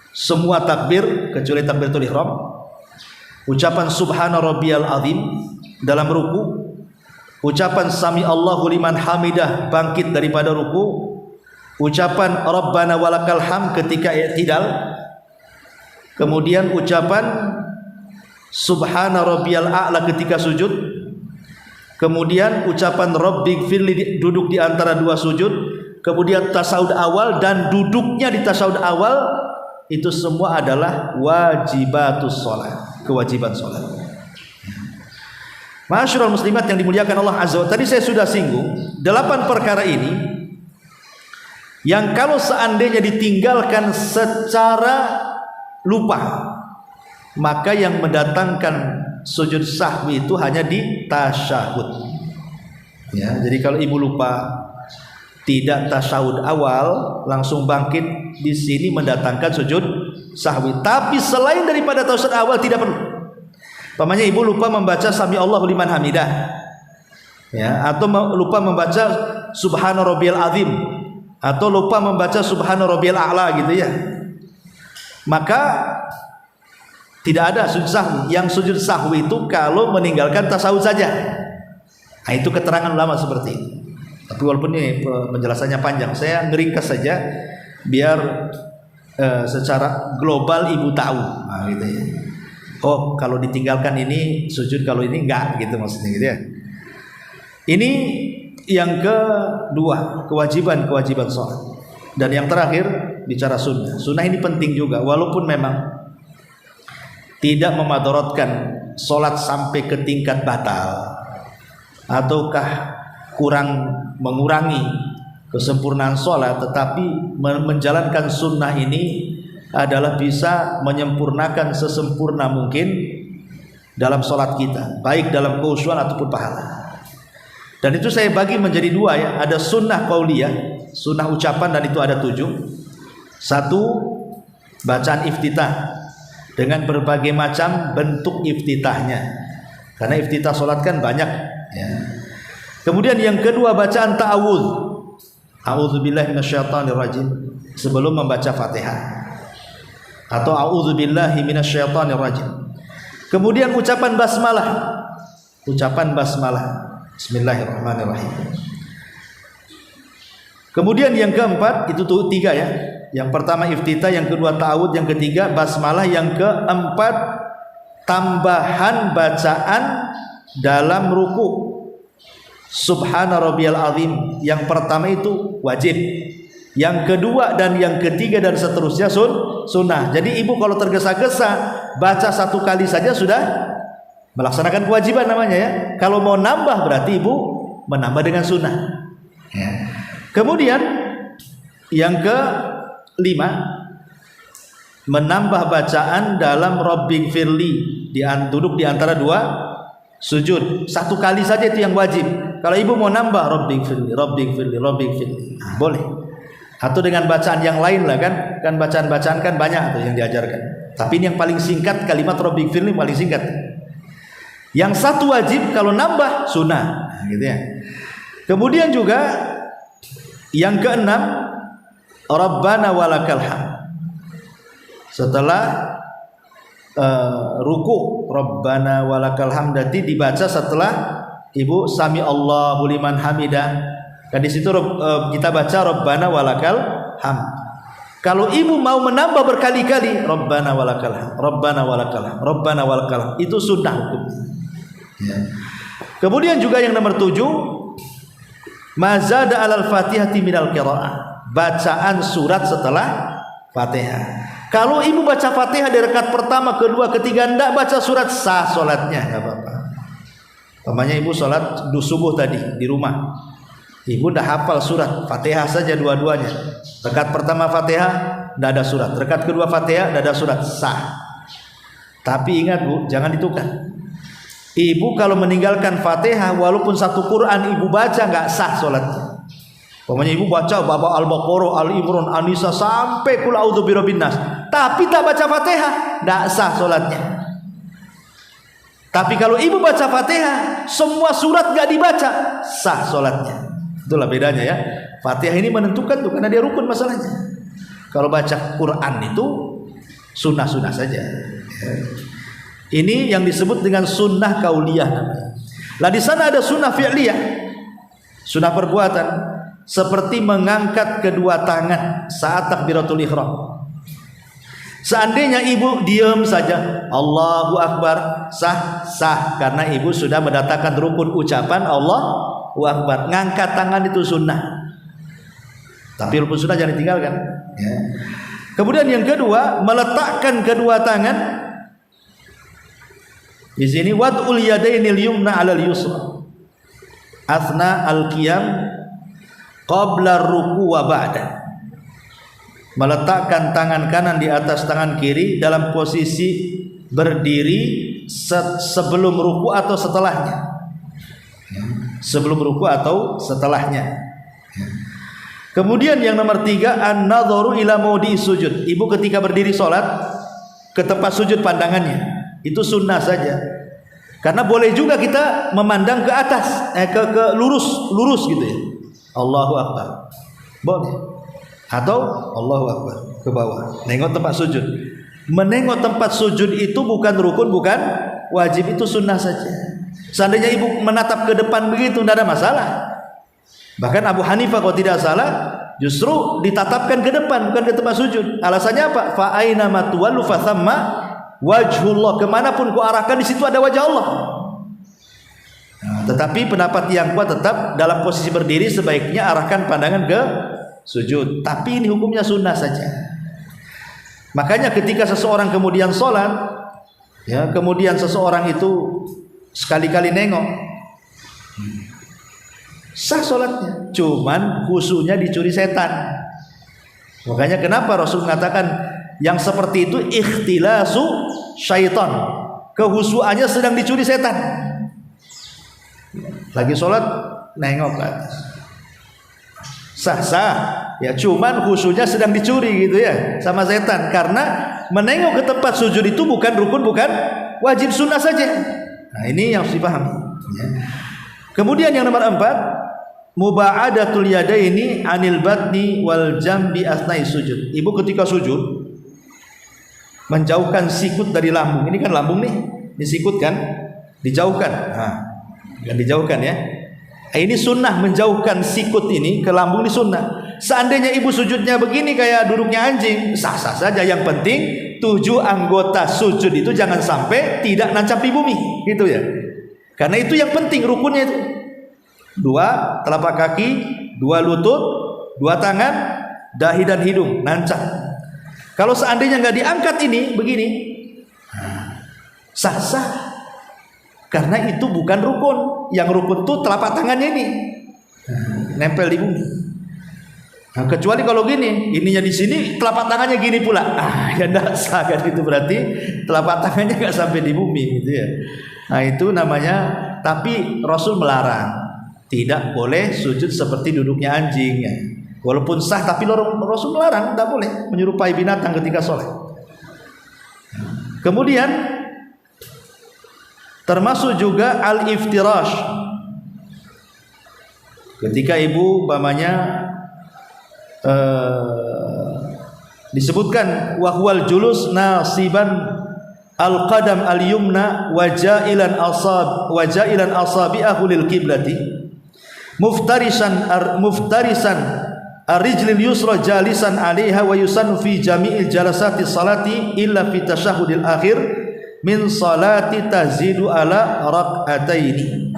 Semua takbir kecuali takbiratul ihram, ucapan Subhana Rabbiyal Azim dalam ruku, ucapan Sami Allahu liman hamidah bangkit daripada ruku, ucapan Rabbana walakal hamd ketika i'tidal, kemudian ucapan Subhana Rabbiyal A'la ketika sujud, kemudian ucapan Rabbighfirli duduk di antara 2 sujud, kemudian tasyahud awal dan duduknya di tasyahud awal. Itu semua adalah wajibatus sholat, kewajiban sholat. Ma'asyiral muslimat yang dimuliakan Allah Azza wa Jalla, tadi saya sudah singgung 8 perkara ini yang kalau seandainya ditinggalkan secara lupa, maka yang mendatangkan sujud sahwi itu hanya di tasyahud. Ya, jadi kalau ibu lupa tidak tasyahud awal langsung bangkit, di sini mendatangkan sujud sahwi. Tapi selain daripada tasyahud awal tidak perlu. Umpamanya ibu lupa membaca sami Allahu liman hamidah, ya, atau lupa membaca subhana rabbiyal azim, atau lupa membaca subhana rabbiyal a'la gitu ya, maka tidak ada sujud sahwi. Yang sujud sahwi itu kalau meninggalkan tasawuf saja. Nah, itu keterangan ulama seperti itu. Tapi walaupun ini penjelasannya panjang, saya ngeringkas saja biar secara global ibu tahu. Nah, gitu ya. Oh, kalau ditinggalkan ini sujud, kalau ini enggak, gitu maksudnya gitu ya. Ini yang kedua, kewajiban sholat. Dan yang terakhir bicara sunnah. Sunnah ini penting juga, walaupun memang tidak memadaratkan sholat sampai ke tingkat batal, ataukah mengurangi kesempurnaan sholat, tetapi menjalankan sunnah ini adalah bisa menyempurnakan sesempurna mungkin dalam sholat kita, baik dalam khusyuan ataupun pahala. Dan itu saya bagi menjadi dua ya, ada sunnah qauliyah, sunnah ucapan, dan itu ada 7. Satu, bacaan iftitah dengan berbagai macam bentuk iftitahnya, karena iftitah sholat kan banyak ya. Kemudian yang kedua, bacaan ta'awudz, a'udzubillahi minasyaitonirrajim, sebelum membaca Fatihah, atau a'udzubillahi minasyaitonirrajim. Kemudian ucapan basmalah, bismillahirrahmanirrahim. Kemudian yang keempat, itu tuh 3 ya. Yang pertama iftitah, yang kedua ta'awudz, yang ketiga basmalah, yang keempat tambahan bacaan dalam ruku. Subhana rabbiyal azim, yang pertama itu wajib, yang kedua dan yang ketiga dan seterusnya sunnah. Jadi ibu kalau tergesa-gesa baca 1 kali saja sudah melaksanakan kewajiban namanya ya. Kalau mau nambah berarti ibu menambah dengan sunnah ya. Kemudian yang ke-5, menambah bacaan dalam Rabbighfirli, duduk di antara 2 sujud. 1 kali saja itu yang wajib. Kalau ibu mau nambah Rabbighfirli, nah, boleh. Atau dengan bacaan yang lain lah kan bacaan-bacaan kan banyak tuh yang diajarkan. Tapi ini yang paling singkat, kalimat Rabbighfirli paling singkat. Yang 1 wajib, kalau nambah sunnah, nah, gitu ya. Kemudian juga yang ke-6, Rabbana walakal hamd. Setelah ruku, Rabbana walakal hamd, dibaca setelah ibu sami Allahu liman hamidah. Kan di situ kita baca Rabbana walakal hamd. Kalau ibu mau menambah berkali-kali Rabbana walakal hamd, Rabbana walakal hamd, Rabbana walakal hamd, itu sunnah hukumnya ya. Kemudian juga yang nomor 7, mazada alal fatihati minal qiraah, bacaan surat setelah Fatihah. Kalau ibu baca Fatihah di rakaat pertama, kedua, ketiga enggak baca surat, sah salatnya, enggak apa-apa. Umpamanya ibu salat subuh tadi di rumah, ibu dah hafal surat Fatihah saja dua-duanya. Rakaat pertama Fatihah enggak ada surat, rakaat kedua Fatihah enggak ada surat, sah. Tapi ingat Bu, jangan ditukar. Ibu kalau meninggalkan Fatihah walaupun 1 Quran ibu baca enggak sah salatnya. Umpamanya ibu baca bab Al-Baqarah, Al-Imran, An-Nisa sampai Qul a'udzu birabbin nas, tapi tak baca Fatihah, enggak sah salatnya. Tapi kalau ibu baca Fatihah, semua surat enggak dibaca, sah salatnya. Itulah bedanya ya. Fatihah ini menentukan tuh, karena dia rukun masalahnya. Kalau baca Quran itu sunnah-sunnah saja ya. Ini yang disebut dengan sunnah kauliyah namanya. Lah di sana ada sunnah fi'liyah, sunnah perbuatan, seperti mengangkat kedua tangan saat takbiratul ihram. Seandainya ibu diam saja, Allahu Akbar, sah, karena ibu sudah mendatangkan rukun ucapan Allahu Akbar. Ngangkat tangan itu sunnah, tapi rukun sunnah jangan ditinggalkan ya. Kemudian yang kedua, meletakkan kedua tangan di sini, wad'ul yadainil yumna 'alal yusra athna al-qiyam qabla ruku wa ba'da. Meletakkan tangan kanan di atas tangan kiri dalam posisi berdiri sebelum ruku atau setelahnya. Sebelum ruku atau setelahnya. Kemudian yang nomor 3, an-nadharu ila maudi sujud. Ibu ketika berdiri sholat ke tempat sujud pandangannya, itu sunnah saja. Karena boleh juga kita memandang ke atas, ke lurus gitu ya. Allahu Akbar. Boleh. Atau Allahu Akbar ke bawah. Nengok tempat sujud. Menengok tempat sujud itu bukan rukun, bukan wajib, itu sunnah saja. Seandainya ibu menatap ke depan begitu tidak ada masalah. Bahkan Abu Hanifah kalau tidak salah justru ditatapkan ke depan, bukan ke tempat sujud. Alasannya apa? Fa aina ma tuwallu fa thamma wajhullah. Kemanapun ku arahkan di situ ada wajah Allah. Nah, tetapi pendapat yang kuat tetap dalam posisi berdiri sebaiknya arahkan pandangan ke sujud. Tapi ini hukumnya sunnah saja. Makanya ketika seseorang kemudian sholat, ya, kemudian seseorang itu sekali-kali nengok, sah sholatnya, cuman khusyuknya dicuri setan. Makanya kenapa Rasul mengatakan yang seperti itu ikhtilasu syaitan, kehusuannya sedang dicuri setan. Lagi sholat nengok ke atas, sah ya, cuman khusyuknya sedang dicuri gitu ya sama setan. Karena menengok ke tempat sujud itu bukan rukun, bukan wajib, sunnah saja. Nah ini yang harus dipahami ya. Kemudian yang nomor 4, muba'adatul yadaini anil batni wal jambi asnai sujud. Ibu ketika sujud menjauhkan sikut dari lambung. Ini kan lambung nih, disikut kan, dijauhkan. Nah, kan dijauhkan ya. Ini sunnah, menjauhkan sikut ini ke lambung ini sunnah. Seandainya ibu sujudnya begini kayak duduknya anjing, sah-sah saja. Yang penting 7 anggota sujud itu jangan sampai tidak nancap di bumi, gitu ya. Karena itu yang penting rukunnya itu. 2 telapak kaki, 2 lutut, 2 tangan, dahi dan hidung nancap. Kalau seandainya nggak diangkat ini begini, sah-sah. Karena itu bukan rukun. Yang rukun itu telapak tangannya ini nempel di bumi. Nah, kecuali kalau gini, ininya di sini, telapak tangannya gini pula. Ya enggak sah kan, itu berarti telapak tangannya nggak sampai di bumi gitu ya. Nah, itu namanya, tapi Rasul melarang. Tidak boleh sujud seperti duduknya anjing ya. Walaupun sah, tapi Rasul melarang, tidak boleh menyerupai binatang ketika sholat. Kemudian termasuk juga al-iftirash. Ketika ibu umpamanya disebutkan wahwal julus nasiban al-qadam al-yumna wajailan asabi'ahu lil qiblati muftarisan ar-rijlil yusra jalisan 'alaiha wa yusannu fi jami'il jalasati salati illa fi tasyahhudil akhir min salati tazidu ala rak'ataini.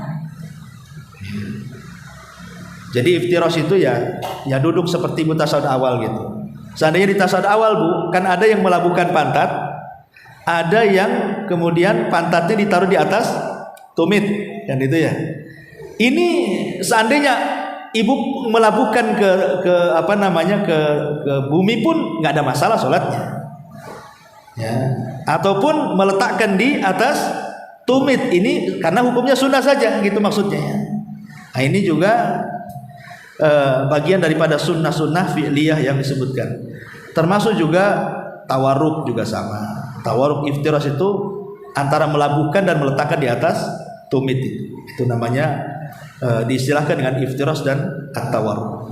Jadi iftirash itu ya duduk seperti tasawuf awal gitu. Seandainya di tasawuf awal Bu, kan ada yang melabuhkan pantat, ada yang kemudian pantatnya ditaruh di atas tumit, kan itu ya. Ini seandainya ibu melabuhkan ke bumi pun nggak ada masalah sholatnya. Ya. Ataupun meletakkan di atas tumit, ini karena hukumnya sunnah saja gitu maksudnya ya. Nah ini juga bagian daripada sunnah-sunnah fi'liyah yang disebutkan. Termasuk juga tawarruk juga sama. Tawarruk iftirash itu antara melabuhkan dan meletakkan di atas tumit itu namanya diistilahkan dengan iftirash dan at-tawarruk.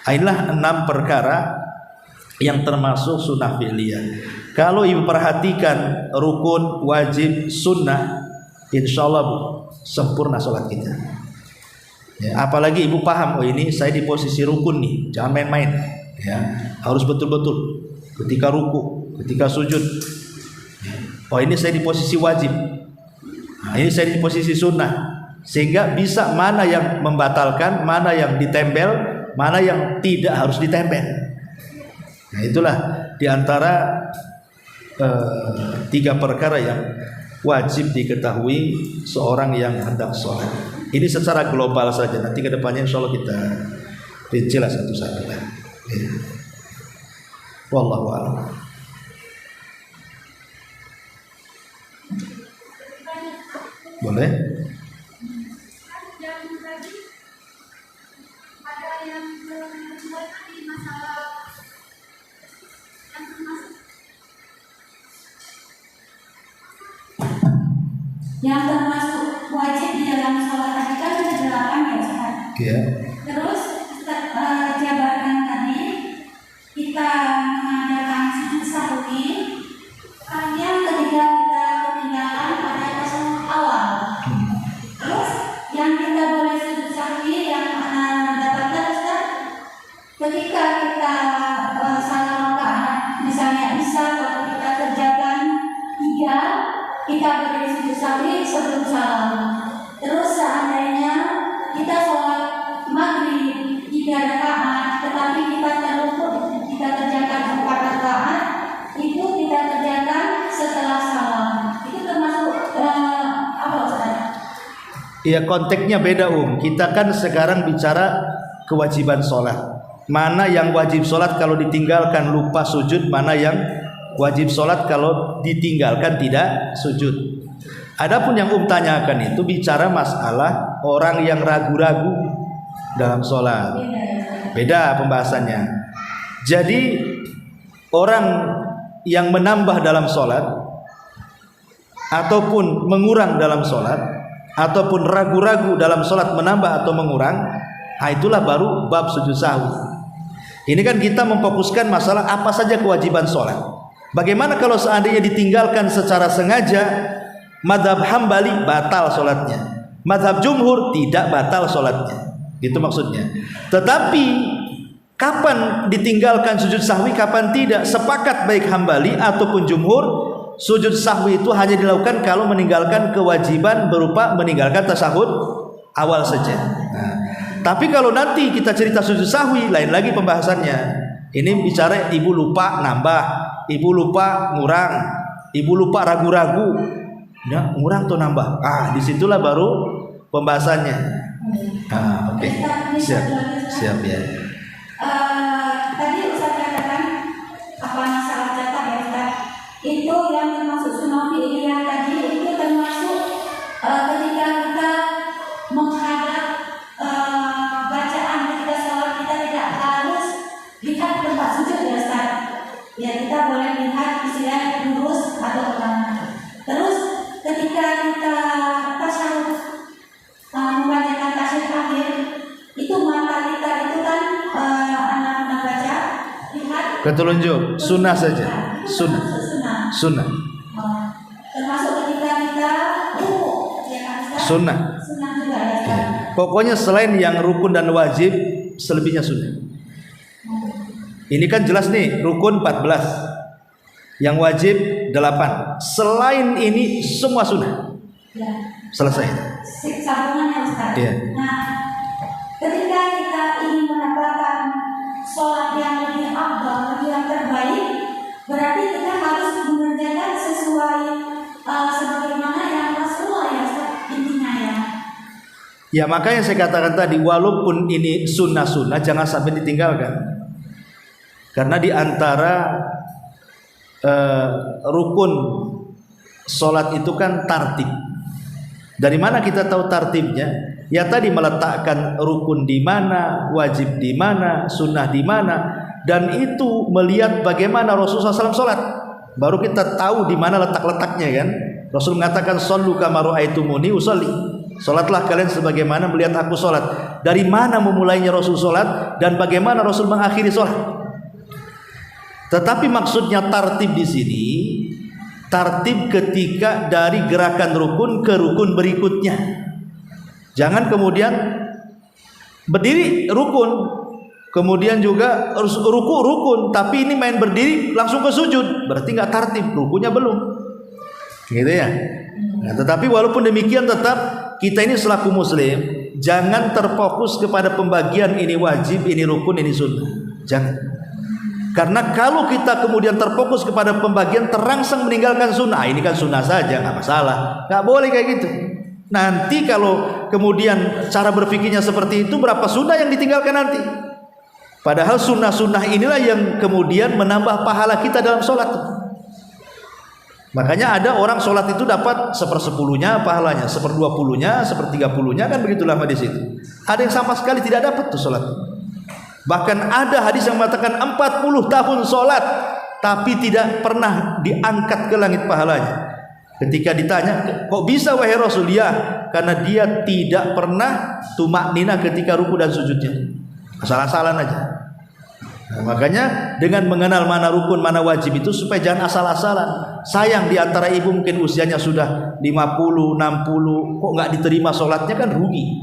Inilah 6 perkara yang termasuk sunnah fi'liyah. Kalau ibu perhatikan rukun, wajib, sunnah, insyaallah Bu, sempurna sholat kita. Ya, apalagi ibu paham, oh ini saya di posisi rukun nih, jangan main-main. Ya, harus betul-betul. Ketika ruku, ketika sujud, oh ini saya di posisi wajib. Nah, ini saya di posisi sunnah, sehingga bisa mana yang membatalkan, mana yang ditempel, mana yang tidak harus ditempel. Nah itulah diantara 3 perkara yang wajib diketahui seorang yang hendak sholat. Ini secara global saja. Nanti kedepannya insya Allah kita rincilah satu-satu. Ya. Wallahu a'lam. Boleh? Yang tadi ada yang Yang termasuk wajib di dalam sholat tadi kan ada 8 ya Ustaz. Ya. Terus jabarkan tadi kita mengadakan sujud sahwi hanya ketika kita ketinggalan pada tasawuf awal. Terus yang kita boleh sujud sahwi yang mana dapatkan Ustaz, ketika kita salah rakaat, misalnya kalau kita kerjakan 3, kita boleh sujud sahwi sebelum salam. Terus seandainya kita sholat maghrib 3 rakaat, tetapi kita terluput, kita kerjakan 4 rakaat, itu kita kerjakan setelah salam. Itu termasuk apa Ustaz? Iya, konteksnya beda Kita kan sekarang bicara kewajiban sholat. Mana yang wajib sholat kalau ditinggalkan lupa sujud, mana yang wajib sholat kalau ditinggalkan tidak sujud. Adapun yang tanyakan itu bicara masalah orang yang ragu-ragu dalam sholat. Beda pembahasannya. Jadi orang yang menambah dalam sholat ataupun mengurang dalam sholat, ataupun ragu-ragu dalam sholat menambah atau mengurang, itulah baru bab sujud sahwi. Ini kan kita memfokuskan masalah apa saja kewajiban sholat. Bagaimana kalau seandainya ditinggalkan secara sengaja? Madhab Hambali batal sholatnya, madhab Jumhur tidak batal sholatnya, itu maksudnya. Tetapi kapan ditinggalkan sujud sahwi, kapan tidak? Sepakat baik Hambali ataupun Jumhur, sujud sahwi itu hanya dilakukan kalau meninggalkan kewajiban berupa meninggalkan tasyahud awal saja. Tapi kalau nanti kita cerita sujud sahwi, lain lagi pembahasannya. Ini bicara ibu lupa nambah, ibu lupa ngurang, ibu lupa ragu-ragu, ya, ngurang atau nambah. Disitulah baru pembahasannya. Oke. Siap ya. Tadi Ustaz katakan apa masalah catat ya Ustaz? Itu yang termasuk sunnah fi'liyah tadi, itu termasuk ketika kita menghadap bacaan ketika sholat, kita tidak harus lihat tempat sujud ya Ustaz. Ya, kita boleh lihat istilah lurus atau kemana. Terus ketika kita tasyahud membacakan tasyahud akhir, itu mata kita itu kan anak-anak baca lihat ketelunjuk, sunnah saja, sunnah. Termasuk ketika kita ya kan Ustaz? Sunnah juga ya Ustaz. Pokoknya selain yang rukun dan wajib, selebihnya sunnah. Ini kan jelas nih, rukun 14, yang wajib 8. Selain ini semua sunnah. Ya. Selesai. Sambungannya Ustaz. Ya. Nah, ketika kita ingin mendapatkan sholat yang lebih afdal, yang terbaik, berarti kita harus mengerjakan sesuai sebagaimana yang Rasulullah ya Ustaz, intinya ya. Ya, makanya saya katakan tadi, walaupun ini sunnah-sunnah, jangan sampai ditinggalkan. Karena di antara rukun sholat itu kan tartib. Dari mana kita tahu tartibnya? Ya tadi, meletakkan rukun di mana, wajib di mana, sunnah di mana, dan itu melihat bagaimana Rasulullah SAW sholat, baru kita tahu di mana letak-letaknya kan. Rasul mengatakan shollu kama ra'aitumuni usolli, sholatlah kalian sebagaimana melihat aku sholat. Dari mana memulainya Rasul sholat dan bagaimana Rasul mengakhiri sholat. Tetapi maksudnya tartib di sini, tartib ketika dari gerakan rukun ke rukun berikutnya. Jangan kemudian berdiri rukun, kemudian juga ruku rukun, tapi ini main berdiri langsung ke sujud, berarti nggak tartib, rukunya belum, gitu ya. Nah, tetapi walaupun demikian tetap kita ini selaku muslim jangan terfokus kepada pembagian ini wajib, ini rukun, ini sunnah, jangan. Karena kalau kita kemudian terfokus kepada pembagian, terangsang meninggalkan sunnah. Ini kan sunnah saja, nggak masalah, nggak boleh kayak gitu. Nanti kalau kemudian cara berpikirnya seperti itu, berapa sunnah yang ditinggalkan nanti? Padahal sunnah-sunnah inilah yang kemudian menambah pahala kita dalam sholat. Makanya ada orang sholat itu dapat 1/10-nya pahalanya, 1/20-nya, 1/30-nya, kan begitulah di situ. Ada yang sama sekali tidak dapat tuh sholat. Bahkan ada hadis yang mengatakan 40 tahun sholat tapi tidak pernah diangkat ke langit pahalanya. Ketika ditanya, kok bisa wahai Rasul? Ya, karena dia tidak pernah tumak nina ketika ruku dan sujudnya. Asal-asalan aja. Nah, makanya dengan mengenal mana rukun, mana wajib itu supaya jangan asal-asalan. Sayang di antara ibu mungkin usianya sudah 50, 60, kok nggak diterima sholatnya, kan rugi.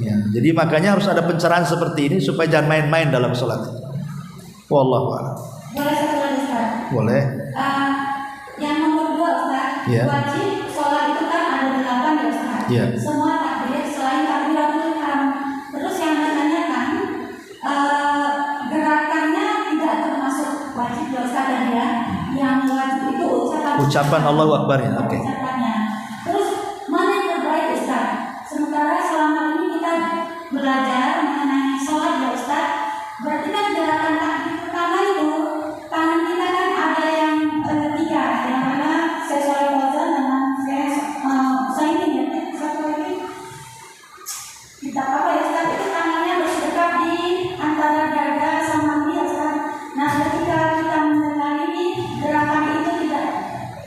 Ya, jadi makanya harus ada pencerahan seperti ini supaya jangan main-main dalam sholat. Wallahu a'lam. Boleh satu lagi Ustaz? Boleh. Yang nomor 2 Ustaz, Ya. wajib sholat itu kan ada 8 ya Ustaz. Ya. Semua takbir selain takbiratul ihram. Terus yang ditanyakan gerakannya tidak termasuk wajib ya Ustaz tadi ya. Yang wajib itu Ucapan Allahu Akbar ya. Oke. Ucapannya. Terus mana yang terbaik Ustaz? Sementara selama ini kita belajar mengenai sholat ya Ustaz. Berarti kan gerakan takbir pertama itu tangan kita kan ada yang 3, yang mana sesuai wazan dengan saya ini ya satu lagi kita apa ya Ustaz, itu tangannya berdekat di antara dada sama kaki ya Ustaz. Nah ketika kita mendengar ini gerakan itu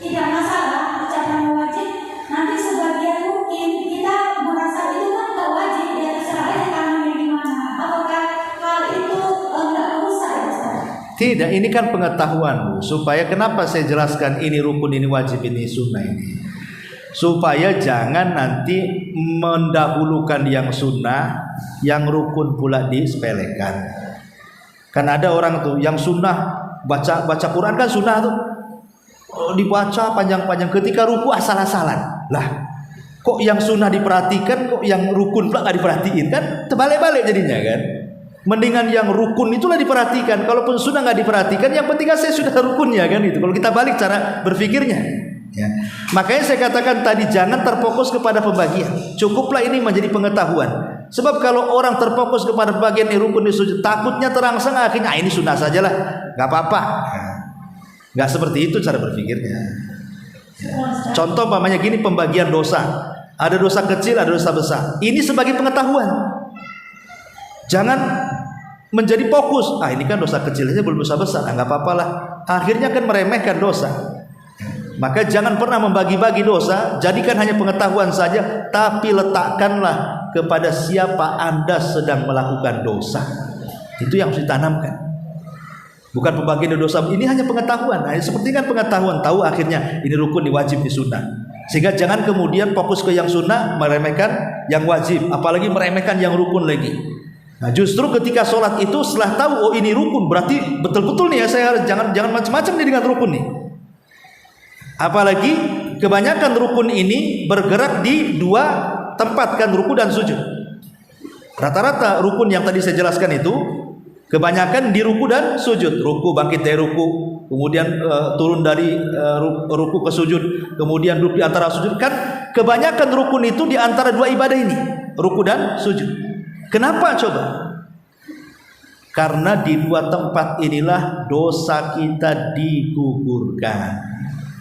tidak masalah, ucapan wajib. Nanti sebagian mungkin kita merasa itu kan nggak wajib, ya terserah aja tangannya gimana. Apakah hal itu nggak rusak ya Ustaz? Tidak, ini kan pengetahuan Bu. Supaya kenapa saya jelaskan ini rukun, ini wajib, ini sunnah ini. Supaya jangan nanti mendahulukan yang sunnah, yang rukun pula disepelekan. Kan ada orang tuh yang sunnah baca Quran kan sunnah tuh, dibaca panjang-panjang, ketika ruku asal-asalan. Lah, kok yang sunnah diperhatikan, kok yang rukun pula nggak diperhatiin, kan terbalik-balik jadinya kan. Mendingan yang rukun itulah diperhatikan. Kalaupun sudah nggak diperhatikan, yang penting saya sudah rukunnya kan itu. Kalau kita balik cara berpikirnya, ya. Makanya saya katakan tadi jangan terfokus kepada pembagian. Cukuplah ini menjadi pengetahuan. Sebab kalau orang terfokus kepada bagian ini rukun, ini sujud, takutnya terangsang akhirnya ini sunnah sajalah, nggak apa-apa. Nggak seperti itu cara berpikirnya. Ya. Contoh umpamanya gini, pembagian dosa. Ada dosa kecil, ada dosa besar. Ini sebagai pengetahuan. Jangan menjadi fokus, ini kan dosa kecil aja, belum dosa besar, nggak apa-apa lah. Akhirnya kan meremehkan dosa. Maka jangan pernah membagi-bagi dosa, jadikan hanya pengetahuan saja, tapi letakkanlah kepada siapa Anda sedang melakukan dosa. Itu yang harus ditanamkan. Bukan pembagian dosa, ini hanya pengetahuan. Nah, seperti kan pengetahuan, tahu akhirnya ini rukun, ini wajib, ini sunnah. Sehingga jangan kemudian fokus ke yang sunnah, meremehkan yang wajib, apalagi meremehkan yang rukun lagi. Nah, justru ketika sholat itu setelah tahu ini rukun, berarti betul-betul nih ya, saya jangan macam-macam nih dengan rukun nih. Apalagi kebanyakan rukun ini bergerak di 2 tempat kan, ruku dan sujud. Rata-rata rukun yang tadi saya jelaskan itu kebanyakan di ruku dan sujud. Ruku, bangkit dari ruku, kemudian turun dari ruku ke sujud, kemudian duduk di antara sujud. Kan kebanyakan rukun itu di antara 2 ibadah ini, ruku dan sujud. Kenapa coba? Karena di 2 tempat inilah dosa kita digugurkan.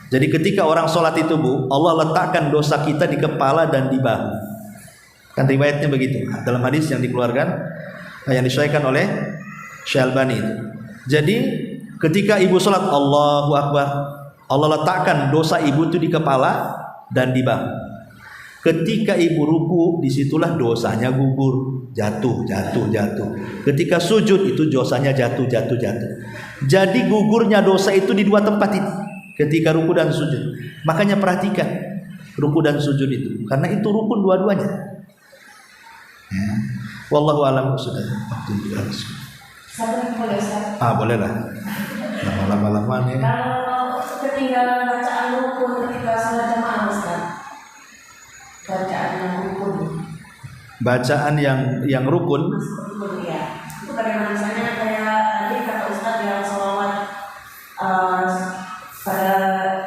Jadi ketika orang sholat itu Bu, Allah letakkan dosa kita di kepala dan di bahu. Kan riwayatnya begitu dalam hadis yang dikeluarkan, yang disahihkan oleh Syalbani itu. Jadi ketika ibu sholat Allahu Akbar, Allah letakkan dosa ibu itu di kepala dan di bahu. Ketika ibu ruku, disitulah dosanya gugur, jatuh. Ketika sujud itu dosanya jatuh. Jadi gugurnya dosa itu di 2 tempat ini, ketika ruku dan sujud. Makanya perhatikan ruku dan sujud itu, karena itu rukun dua-duanya. Ya. Wallahu a'lam bishawab. Boleh lah. Lama-lama nih. Kalau ketinggalan bacaan rukun ketika salat jamaah Ustaz. Bacaan yang rukun. Bacaan yang rukun. Ya. Itu bagaimana, misalnya kayak tadi kata Ustaz yang sholawat pada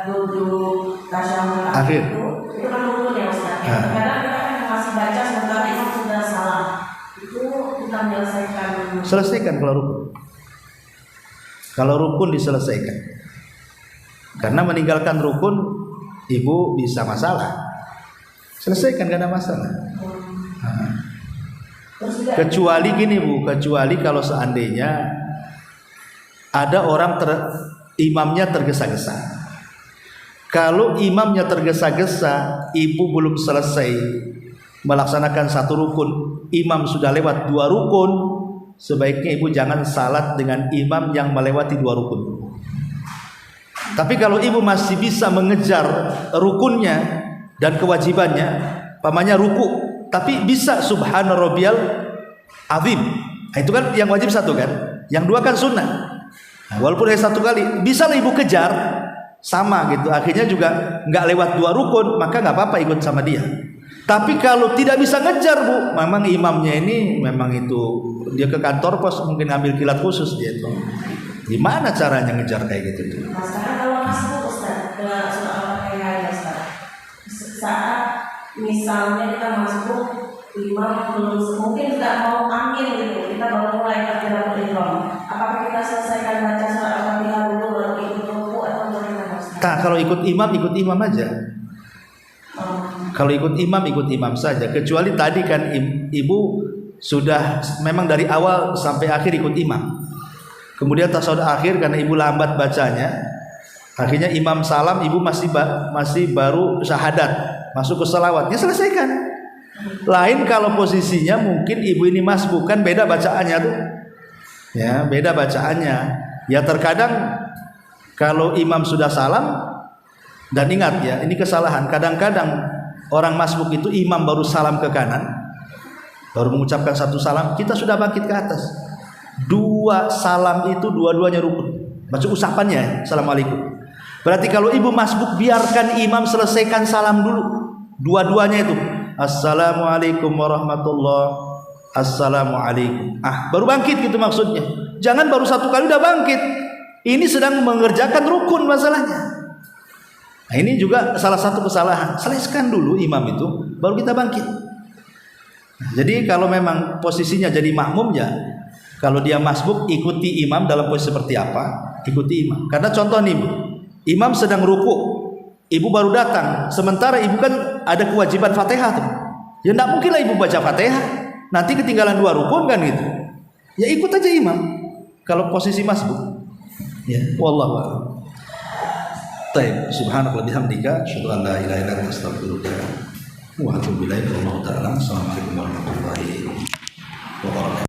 duduk tasyahud akhir. Itu kan rukun ya Ustaz. Kadang kita kan masih baca sementara imam sudah salah. Itu kita menyelesaikan. Selesaikan kalau rukun. Kalau rukun diselesaikan. Karena meninggalkan rukun ibu bisa masalah. Selesaikan, gak ada masalah. Kecuali gini Bu, kecuali kalau seandainya ada orang imamnya tergesa-gesa. Kalau imamnya tergesa-gesa, ibu belum selesai melaksanakan satu rukun, imam sudah lewat 2 rukun, sebaiknya ibu jangan salat dengan imam yang melewati 2 rukun. Tapi kalau ibu masih bisa mengejar rukunnya dan kewajibannya, pamannya ruku, tapi bisa subhana rabbiyal azim, itu kan yang wajib 1 kan, yang 2 kan sunnah. Nah, walaupun hanya 1 kali, bisa ibu kejar sama gitu, akhirnya juga nggak lewat 2 rukun, maka nggak apa-apa ikut sama dia. Tapi kalau tidak bisa ngejar bu, memang imamnya ini memang itu dia ke kantor pos mungkin ngambil kilat khusus dia itu. Gimana caranya ngejar kayak gitu? Nah, sekarang kalau masuk Ustaz ke surah Al-Fatihah ya Ustaz, saat misalnya kita masuk imam belum mungkin tidak mau ambil gitu, kita baru mulai takbiratul ihram, apakah kita selesaikan baca surah Al-Fatihah dulu baru ikut ruku atau bagaimana Ustaz? Nah, kalau ikut imam aja. Kalau ikut imam saja. Kecuali tadi kan ibu sudah memang dari awal sampai akhir ikut imam. Kemudian tasawuf akhir karena ibu lambat bacanya, akhirnya imam salam, ibu masih baru syahadat, masuk ke salawatnya, selesaikan. Lain kalau posisinya mungkin ibu ini masbuk, kan beda bacaannya tuh. Ya, beda bacaannya. Ya terkadang kalau imam sudah salam, dan ingat ya, ini kesalahan. Kadang-kadang orang masbuk itu imam baru salam ke kanan, baru mengucapkan 1 salam, kita sudah bangkit ke atas. 2 salam itu dua-duanya rukun. Baca usapannya, assalamualaikum. Berarti kalau ibu masbuk, biarkan imam selesaikan salam dulu. Dua-duanya itu, assalamualaikum warahmatullah, assalamualaikum. Baru bangkit gitu maksudnya. Jangan baru 1 kali udah bangkit. Ini sedang mengerjakan rukun masalahnya. Nah, ini juga salah satu kesalahan. Selesaikan dulu imam itu, baru kita bangkit. Nah, jadi kalau memang posisinya jadi makmum ya, kalau dia masbuk ikuti imam dalam posisi seperti apa, ikuti imam. Karena contoh nih, imam sedang ruku, ibu baru datang, sementara ibu kan ada kewajiban Fatihah tuh. Ya enggak mungkin lah ibu baca Fatihah, nanti ketinggalan 2 rukun kan gitu. Ya ikut aja imam kalau posisi masbuk. Ya, wallahu a'lam. Baik, subhanallah bihamdika, asyhadu an la ilaha illa anta, astaghfiruka wa atubu ilaik. Wallahu ta'ala. Assalamualaikum warahmatullahi wabarakatuh.